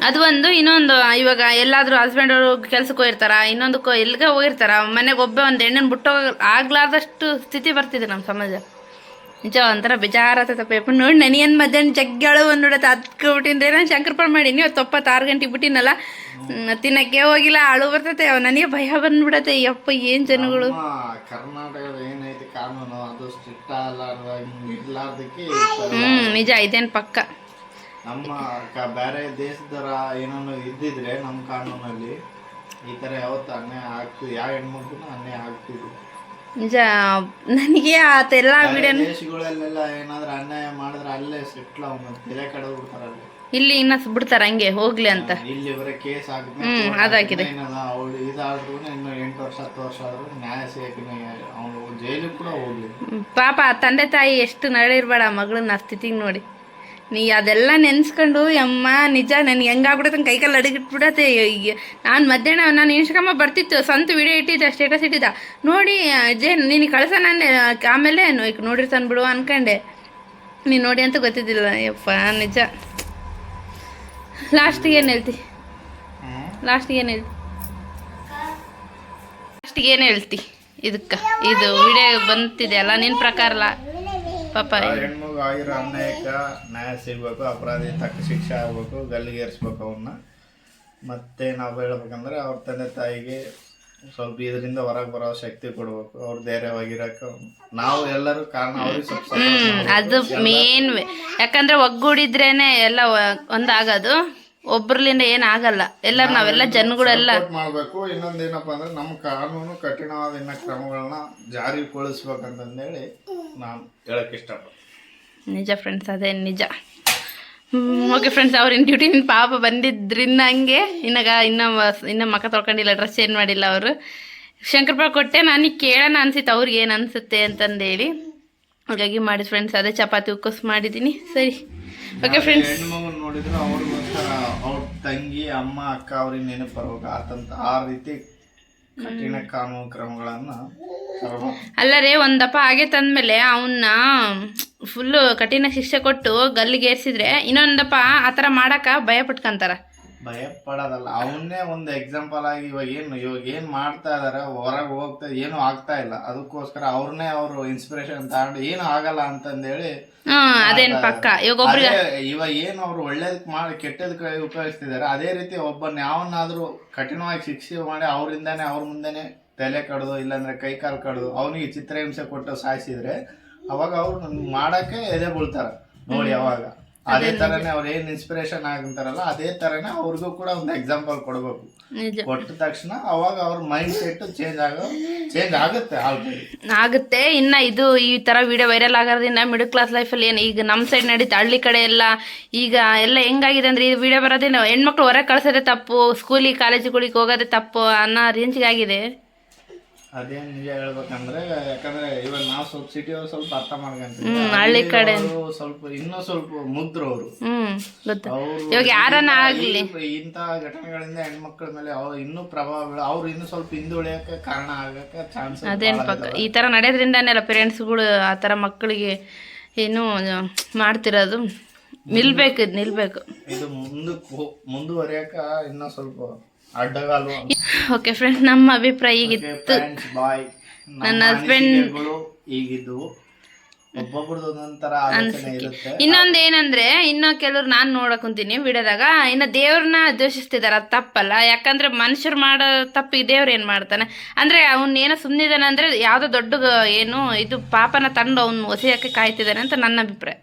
[SPEAKER 1] ಅದು ಒಂದು. ಇನ್ನೊಂದು, ಇವಾಗ ಎಲ್ಲಾದರೂ ಹಸ್ಬೆಂಡ್ ಅವರು ಕೆಲ್ಸಕ್ಕೆ ಹೋಗಿರ್ತಾರ, ಇನ್ನೊಂದು ಎಲ್ಲಿಗೆ ಹೋಗಿರ್ತಾರ, ಮನೆಗೆ ಒಬ್ಬ ಒಂದು ಹೆಣ್ಣನ್ನು ಬಿಟ್ಟು ಆಗ್ಲಾರ್ದಷ್ಟು ಸ್ಥಿತಿ ಬರ್ತಿದೆ ನಮ್ಮ ಸಮಾಜ. ನಿಜ ಒಂಥರ ಬೇಜಾರತ್ತ ಪೇಪ ನೋಡಿ. ನನಗೇನು ಮಧ್ಯಾಹ್ನ ಜಗ್ಗಾಳು ಒಂದು ನೋಡತ್ತೆ ಹತ್ಕೊಬಿಟ್ಟಿನ್ರಿ. ನಾನು ಶಂಕರಪಾಳೆ ಮಾಡೀನಿ ಇವತ್ತು 6 ಗಂಟೆಗೆ ಬಿಟ್ಟಿನಲ್ಲ, ತಿನ್ನಕ್ಕೆ ಹೋಗಿಲ್ಲ, ಅಳು ಬರ್ತೈತೆ. ನನಗೆ ಭಯ ಬಂದ್ಬಿಡತ್ತೆ, ಯಪ್ಪ ಏನು ಜನಗಳು.
[SPEAKER 2] ಕರ್ನಾಟಕದ ಏನೈತಿ ಕಾನೂನು ಅದು ಸ್ಟ್ರಿಕ್ಟ್ ಇರ್ಲಾರ್ದಕ್ಕೆ
[SPEAKER 1] ನಿಜ ಇದೇನು ಪಕ್ಕ.
[SPEAKER 2] ನಮ್ಮ ಬೇರೆ ದೇಶದರ ಏನಾನು ಇದ್ದಿದ್ರೆ ನಮ್ಮ ಕಾನೂನಲ್ಲಿ ಈ ಥರ ಯಾವತ್ತು ಅನ್ಯಾಯ ಆಗ್ತಿದೆ, ಯಾವ ಹೆಣ್ಮಕ್ಳು ಅನ್ಯಾಯ ಆಗ್ತಿದೆ.
[SPEAKER 1] ನಿಜ ನನಗೆ ಆತೆಲ್ಲ ವಿಡಿಯೋ
[SPEAKER 2] ದೇಶಗಳಲ್ಲೆಲ್ಲ ಏನಾದ್ರೂ ಅನ್ಯಾಯ ಮಾಡಿದ್ರೆ ಅಲ್ಲೇ ಸಿಟ್ಲ ಬೇರೆ ಕಡೆ ಬಿಡ್ತಾರಲ್ಲ, ಇಲ್ಲಿ
[SPEAKER 1] ಇನ್ನ ಬಿಡ್ತಾರ ಹಂಗೆ ಹೋಗ್ಲಿ ಅಂತ.
[SPEAKER 2] ಇಲ್ಲಿ ಇವರೇ ಕೇಸ್
[SPEAKER 1] ಅದಾಗಿದೆ.
[SPEAKER 2] ಅವಳು ಇದಾದ್ರೂ ಇನ್ನು 8 ವರ್ಷ 10 ವರ್ಷ ಆದ್ರೂ ನ್ಯಾಯ ಸಿಗಕ್ಕೆ ಅವನು ಜೈಲಿಗೆ ಕೂಡ ಹೋಗ್ಲಿ. ಪಾಪ
[SPEAKER 1] ತಂದೆ ತಾಯಿ ಎಷ್ಟು ನಡೆಯಿರ್ಬೇಡ ಮಗಳನ್ನ ಸ್ಥಿತಿಗೆ ನೋಡಿ. ನೀ ಅದೆಲ್ಲ ನೆನ್ಸ್ಕೊಂಡು ಅಮ್ಮ ನಿಜ ನನಗೆ ಹೆಂಗಾಗ್ಬಿಡತ್ತೆ, ಕೈಕಾಲು ಅಡಗಿಟ್ಬಿಡತ್ತೆ. ನಾನು ಮಧ್ಯಾಹ್ನ ನಾನು ಇನ್ಸ್ಟಾಗ್ರಾಮ ಬರ್ತಿತ್ತು, ಸ್ವಂತ ವಿಡಿಯೋ ಇಟ್ಟಿದ್ದೆ, ಸ್ಟೇಟಸ್ ಇಟ್ಟಿದ್ದ ನೋಡಿ. ನೀನು ಕಳ್ಸೋಣ ಆಮೇಲೆ ನೋಡಿರ್ತಾನೆ ಬಿಡು ಅನ್ಕೊಂಡೆ, ನೀನು ನೋಡಿ ಅಂತ ಗೊತ್ತಿದ್ದಿಲ್ಲ. ಯಪ್ಪ ನಿಜ. ಲಾಸ್ಟಿಗೆ ಏನು ಹೇಳ್ತಿ? ಇದಕ್ಕೆ ಇದು ವಿಡಿಯೋ ಬಂತಿದೆ ಅಲ್ಲ, ನಿನ್ನ ಪ್ರಕಾರ ಪಾಪ
[SPEAKER 2] ಹೆಣ್ಮಗು ಆಗಿರೋ ಅನ್ಯಾಯಕ್ಕೆ ನ್ಯಾಯ ಸಿಗಬೇಕು, ಅಪರಾಧಿ ತಕ್ಕ ಶಿಕ್ಷೆ ಆಗಬೇಕು, ಗಲ್ಲಿಗೇರಿಸ್ಬೇಕು ಅವನ್ನ. ಮತ್ತೆ ನಾವು ಹೇಳ್ಬೇಕಂದ್ರೆ ಅವ್ರ ತಂದೆ ತಾಯಿಗೆ ಸ್ವಲ್ಪ ಇದರಿಂದ ಹೊರಗೆ ಬರೋ ಶಕ್ತಿ ಕೊಡ್ಬೇಕು, ಅವ್ರು ಧೈರ್ಯವಾಗಿರಕ್ಕೆ ನಾವು ಎಲ್ಲರೂ ಕಾರಣ ಅವ್ರಿಗೆ ಸ್ವಲ್ಪ
[SPEAKER 1] ಅದು ಮೇನ್. ಯಾಕಂದ್ರೆ ಒಗ್ಗೂಡಿದ್ರೇನೆ ಎಲ್ಲ ಒಂದಾಗೋದು, ಒಬ್ರಲಿಂದ ಏನಾಗಲ್ಲ. ಎಲ್ಲರೂ ನಾವೆಲ್ಲ ಜನಗಳೆಲ್ಲ
[SPEAKER 2] ಮಾಡ್ಬೇಕು. ಇನ್ನೊಂದೇನಪ್ಪ ಅಂದ್ರೆ ನಮ್ಮ ಕಾನೂನು ಕಠಿಣವಾದ ಇನ್ನ ಕ್ರಮಗಳನ್ನ ಜಾರಿಗೊಳಿಸ್ಬೇಕಂತಂದೇಳಿ ನಾನು ಹೇಳಕ್ ಇಷ್ಟಪಡ್ತೀನಿ.
[SPEAKER 1] ನಿಜ ಫ್ರೆಂಡ್ಸ್, ಅದೇ ನಿಜ. ಓಕೆ ಫ್ರೆಂಡ್ಸ್, ಅವ್ರ ಡ್ಯೂಟಿ ಪಾಪ ಬಂದಿದ್ರಿಂದ ಹಂಗೆ ಇನ್ನೂ ಮಕ್ಕ ತೊಳ್ಕೊಂಡಿಲ್ಲ, ಡ್ರೆಸ್ ಏನು ಮಾಡಿಲ್ಲ ಅವರು. ಶಂಕರಪಾಳೆ ಕೊಟ್ಟೆ, ನನಗೆ ಕೇಳೋಣ ಅನ್ಸಿತ್ತು ಅವ್ರಿಗೆ ಏನು ಅನಿಸುತ್ತೆ ಅಂತಂದೇಳಿ, ಹಾಗಾಗಿ ಮಾಡಿದ್ ಫ್ರೆಂಡ್ಸ್. ಅದೇ ಚಪಾತಿ ಉಕ್ಕೋಸ್ ಮಾಡಿದ್ದೀನಿ. ಸರಿ ಓಕೆ ಫ್ರೆಂಡ್ಸ್.
[SPEAKER 2] ಹೆಣ್ಮಗನ್ ನೋಡಿದ್ರು ಅವ್ರಿಗೋಸ್ಕರ ಅವ್ರ ತಂಗಿ ಅಮ್ಮ ಅಕ್ಕ ಅವ್ರಿಗೆ ನೆನಪು ಬರ್ಬೇಕು ಆ ರೀತಿ ಕಠಿಣ ಕಾನೂನು ಕ್ರಮಗಳನ್ನು ತರಬೇಕು.
[SPEAKER 1] ಅಲ್ಲರೇ ಒಂದಪ್ಪ ಹಾಗೆ ತಂದ್ಮೇಲೆ ಅವನ್ನ ಫುಲ್ಲು ಕಠಿಣ ಶಿಕ್ಷೆ ಕೊಟ್ಟು ಗಲ್ಲಿಗೇರಿಸಿದ್ರೆ ಇನ್ನೊಂದಪ್ಪ ಆ ಥರ ಮಾಡಕ್ಕೆ ಭಯ ಪಟ್ಕೊಂತಾರ.
[SPEAKER 2] ಭಯ ಪಡೋದಲ್ಲ, ಅವನ್ನೇ ಒಂದು ಎಕ್ಸಾಂಪಲ್ ಆಗಿ ಇವಾಗ ಏನ್ ಮಾಡ್ತಾ ಇದಾರೆ, ಹೊರಗೆ ಹೋಗ್ತಾ ಏನೂ ಆಗ್ತಾ ಇಲ್ಲ, ಅದಕ್ಕೋಸ್ಕರ ಅವ್ರನ್ನೇ ಅವರು ಇನ್ಸ್ಪಿರೇಷನ್ ತಗೊಂಡು ಏನು ಆಗಲ್ಲ ಅಂತಂದೇಳಿ
[SPEAKER 1] ಅದೇನು ಪಕ್ಕ
[SPEAKER 2] ಇವಾಗ ಏನು ಅವ್ರು ಒಳ್ಳೇದಕ್ಕೆ ಮಾಡಿ ಕೆಟ್ಟದಕ್ಕೆ ಉಪಯೋಗಿಸ್ತಿದ್ದಾರೆ, ಅದೇ ರೀತಿ ಒಬ್ಬನ ಯಾವನ್ನಾದ್ರೂ ಕಠಿಣವಾಗಿ ಶಿಕ್ಷೆ ಮಾಡಿ ಅವರಿಂದಾನೆ ಅವ್ರ ಮುಂದೆನೆ ತಲೆ ಕಡ್ದು ಇಲ್ಲಾಂದ್ರೆ ಕೈ ಕಾಲು ಕಡ್ದು ಅವನಿಗೆ ಚಿತ್ರಹಿಂಸೆ ಕೊಟ್ಟು ಸಾಯಿಸಿದ್ರೆ ಅವಾಗ ಅವ್ರು ಮಾಡಕ್ಕೆ ಎದೆ ಬೀಳ್ತಾರ ನೋಡಿ. ಅವಾಗ ಅದೇ ತರನೇ ಅವ್ರು ಏನ್ ಇನ್ಸ್ಪಿರೇಷನ್ ಆಗಿರ್ತಾರಲ್ಲ ಅದೇ ತರನೇ ಅವ್ರಿಗೂ ಕೂಡ ಒಂದು ಎಕ್ಸಾಂಪಲ್ ಕೊಡ್ಬೇಕು. ಕೊಟ್ಟ ತಕ್ಷಣ ಅವಾಗ ಅವ್ರ ಮೈಂಡ್ ಸೆಟ್ ಚೇಂಜ್ ಆಗುತ್ತೆ
[SPEAKER 1] ಆಗುತ್ತೆ. ಇನ್ನ ಇದು ಈ ತರ ವಿಡಿಯೋ ವೈರಲ್ ಆಗೋದ್ರಿಂದ ಮಿಡಲ್ ಕ್ಲಾಸ್ ಲೈಫಲ್ಲಿ ಏನು ಈಗ ನಮ್ಮ ಸೈಡ್ ನಡೀತಾ ಹಳ್ಳಿ ಕಡೆ ಎಲ್ಲ ಈಗ ಎಲ್ಲ ಹೆಂಗಾಗಿದೆ ಅಂದ್ರೆ ಇದು ವಿಡಿಯೋ ಬರೋದ್ರಿಂದ ಹೆಣ್ಮಕ್ಳು ಹೊರಗೆ ಕಳ್ಸೋದೇ ತಪ್ಪು, ಸ್ಕೂಲಿಗೆ ಕಾಲೇಜುಗಳಿಗೆ ಹೋಗೋದೇ ತಪ್ಪು ಅನ್ನೋ ರೇಂಜ್ಗೆ ಆಗಿದೆ.
[SPEAKER 2] ಅದೇನ್ ನಿಜ ಹೇಳ್ಬೇಕಂದ್ರೆ, ಯಾಕಂದ್ರೆ ಇವಾಗ ನಾವು ಸ್ವಲ್ಪ ಸಿಟಿಯವರು ಸ್ವಲ್ಪ ಅರ್ಥ ಮಾಡ್ಕೊಂತೀವಿ,
[SPEAKER 1] ಹಳ್ಳಿ ಕಡೆ
[SPEAKER 2] ಸ್ವಲ್ಪ ಇನ್ನೂ ಸ್ವಲ್ಪ ಮುಗ್ದ್ರು ಅವರು.
[SPEAKER 1] ಇವಾಗ ಯಾರನ್ನ ಆಗ್ಲಿ
[SPEAKER 2] ಇಂತಹ ಘಟನೆಗಳಿಂದ ಹೆಣ್ಮಕ್ಳ ಮೇಲೆ ಅವ್ರು ಇನ್ನೂ ಪ್ರಭಾವ ಅವ್ರು ಇನ್ನೂ ಸ್ವಲ್ಪ ಹಿಂದುಳಿಯಕ್ಕೆ ಕಾರಣ ಆಗಕ್ಕೆ ಚಾನ್ಸ್.
[SPEAKER 1] ಅದೇನ್ ಪಕ್ಕ ಈ ತರ ನಡೆಯೋದ್ರಿಂದಾನೆಲ್ಲ ಪೇರೆಂಟ್ಸ್ಗಳು ಆ ತರ ಮಕ್ಕಳಿಗೆ ಏನು ಮಾಡ್ತಿರೋದು. ನಿಲ್ಬೇಕು
[SPEAKER 2] ಇದು ಮುಂದುವರಿಯಕ ಇನ್ನೂ ಸ್ವಲ್ಪ ಅಡ್ಡಗಾಲು.
[SPEAKER 1] ಓಕೆ ಫ್ರೆಂಡ್ಸ್, ನಮ್ಮ ಅಭಿಪ್ರಾಯ ಈಗಿತ್ತು. ನನ್ನ ಹಸ್ಬೆಂಡ್
[SPEAKER 2] ಈಗಿದ್ದು ಒಬ್ಬೊಬ್ರದ್ದು ಒಂದೊಂಥರ ಆಲೋಚನೆ ಇರುತ್ತೆ.
[SPEAKER 1] ಇನ್ನೊಂದು ಏನಂದ್ರೆ, ಇನ್ನೂ ಕೆಲವ್ರು ನಾನು ನೋಡಕ್ ಕುಂತೀನಿ ವಿಡಿಯೋದಾಗ ಇನ್ನು ದೇವ್ರನ್ನ ದ್ವೇಷಿಸ್ತಿದಾರೆ. ಅದು ತಪ್ಪಲ್ಲ, ಯಾಕಂದ್ರೆ ಮನುಷ್ಯರು ಮಾಡೋ ತಪ್ಪಿಗೆ ದೇವ್ರು ಏನು ಮಾಡ್ತಾನೆ ಅಂದ್ರೆ ಅವ್ನು ಏನೋ ಸುಮ್ಮನಿದ್ದಾನೆ ಅಂದ್ರೆ ಯಾವುದೋ ದೊಡ್ಡ ಏನು ಇದು ಪಾಪನ ತಂದು ಅವ್ನು ಒಸೆಯಕ್ಕೆ ಕಾಯ್ತಿದ್ದಾನೆ ಅಂತ ನನ್ನ ಅಭಿಪ್ರಾಯ.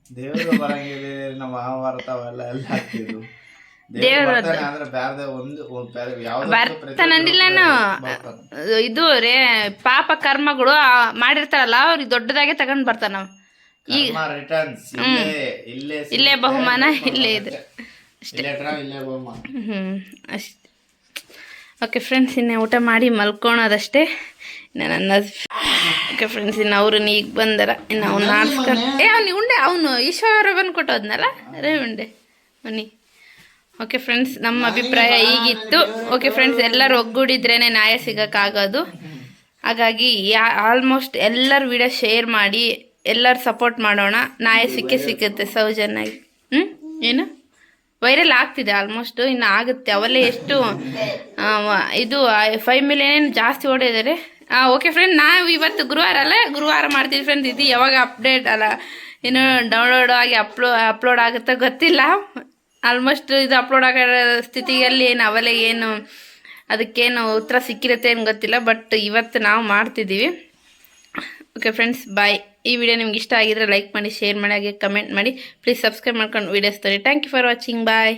[SPEAKER 2] ದೇವರು ಬರಂಗಿದೆ ನಮ್ಮ ಮಹಾಭಾರತ ಅವೆಲ್ಲ ಎಲ್ಲ ಆಗ್ತಿದ್ವು.
[SPEAKER 1] ಬರ್ತಾನಂದಿಲ್ಲ ಇದು ರೇ ಪಾಪ ಕರ್ಮಗಳು ಮಾಡಿರ್ತಾರಲ್ಲ ಅವ್ರಿಗೆ ದೊಡ್ಡದಾಗೆ ತಗೊಂಡ್ ಬರ್ತಾನ. ಈಗ ಇಲ್ಲೇ ಬಹುಮಾನ ಇಲ್ಲೇ ಇದೆ ಅಷ್ಟೇ. ಓಕೆ ಫ್ರೆಂಡ್ಸ್, ಇನ್ನು ಊಟ ಮಾಡಿ ಮಲ್ಕೊಳೋದಷ್ಟೇ. ನನ್ನ ಓಕೆ ಫ್ರೆಂಡ್ಸ್, ಇನ್ನು ಅವ್ರನ್ನ ಈಗ ಬಂದಾರ. ಇನ್ನು ಅವ್ನು ಆಡ್ಸ್ಕೊಂಡು ಅವ್ನಿಗೆ ಉಂಡೆ ಅವನು ಈಶ್ವರ ಬಂದು ಕೊಟ್ಟೋದ್ನಲ್ಲ ರೇ ಉಂಡೆ ಮನಿ. ಓಕೆ ಫ್ರೆಂಡ್ಸ್, ನಮ್ಮ ಅಭಿಪ್ರಾಯ ಈಗಿತ್ತು. ಓಕೆ ಫ್ರೆಂಡ್ಸ್, ಎಲ್ಲರೂ ಒಗ್ಗೂಡಿದ್ರೇ ನ್ಯಾಯ ಸಿಗೋಕ್ಕಾಗೋದು. ಹಾಗಾಗಿ ಆಲ್ಮೋಸ್ಟ್ ಎಲ್ಲರೂ ವಿಡಿಯೋ ಶೇರ್ ಮಾಡಿ ಎಲ್ಲರೂ ಸಪೋರ್ಟ್ ಮಾಡೋಣ. ನ್ಯಾಯ ಸಿಕ್ಕುತ್ತೆ ಸೌಜನ್ಯಾಗಿ. ಏನು ವೈರಲ್ ಆಗ್ತಿದೆ ಆಲ್ಮೋಸ್ಟ್, ಇನ್ನು ಆಗುತ್ತೆ. ಅವಲ್ಲೇ ಎಷ್ಟು ಇದು 5 ಮಿಲಿಯನ್ ಜಾಸ್ತಿ ಓಡಿದ್ದಾರೆ. ಓಕೆ ಫ್ರೆಂಡ್, ನಾವು ಇವತ್ತು ಗುರುವಾರ ಮಾಡ್ತೀವಿ ಫ್ರೆಂಡ್. ಇದು ಯಾವಾಗ ಅಪ್ಡೇಟ್ ಅಲ್ಲ ಏನು ಡೌನ್ಲೋಡ್ ಆಗಿ ಅಪ್ಲೋಡ್ ಆಗುತ್ತೋ ಗೊತ್ತಿಲ್ಲ. ಆಲ್ಮೋಸ್ಟ್ ಇದು ಅಪ್ಲೋಡ್ ಆಗೋ ಸ್ಥಿತಿಯಲ್ಲಿ ಏನು ಅವಲೇ ಏನು ಅದಕ್ಕೇನು ಉತ್ತರ ಸಿಕ್ಕಿರುತ್ತೆ ಏನು ಗೊತ್ತಿಲ್ಲ. ಬಟ್ ಇವತ್ತು ನಾವು ಮಾಡ್ತಿದ್ದೀವಿ. ಓಕೆ ಫ್ರೆಂಡ್ಸ್, ಬಾಯ್. ಈ ವಿಡಿಯೋ ನಿಮ್ಗೆ ಇಷ್ಟ ಆಗಿದ್ರೆ ಲೈಕ್ ಮಾಡಿ, ಶೇರ್ ಮಾಡಿ, ಹಾಗೆ ಕಮೆಂಟ್ ಮಾಡಿ. ಪ್ಲೀಸ್ ಸಬ್ಸ್ಕ್ರೈಬ್ ಮಾಡ್ಕೊಂಡು ವಿಡಿಯೋಸ್ ತೋರಿ. Thank you for watching. Bye.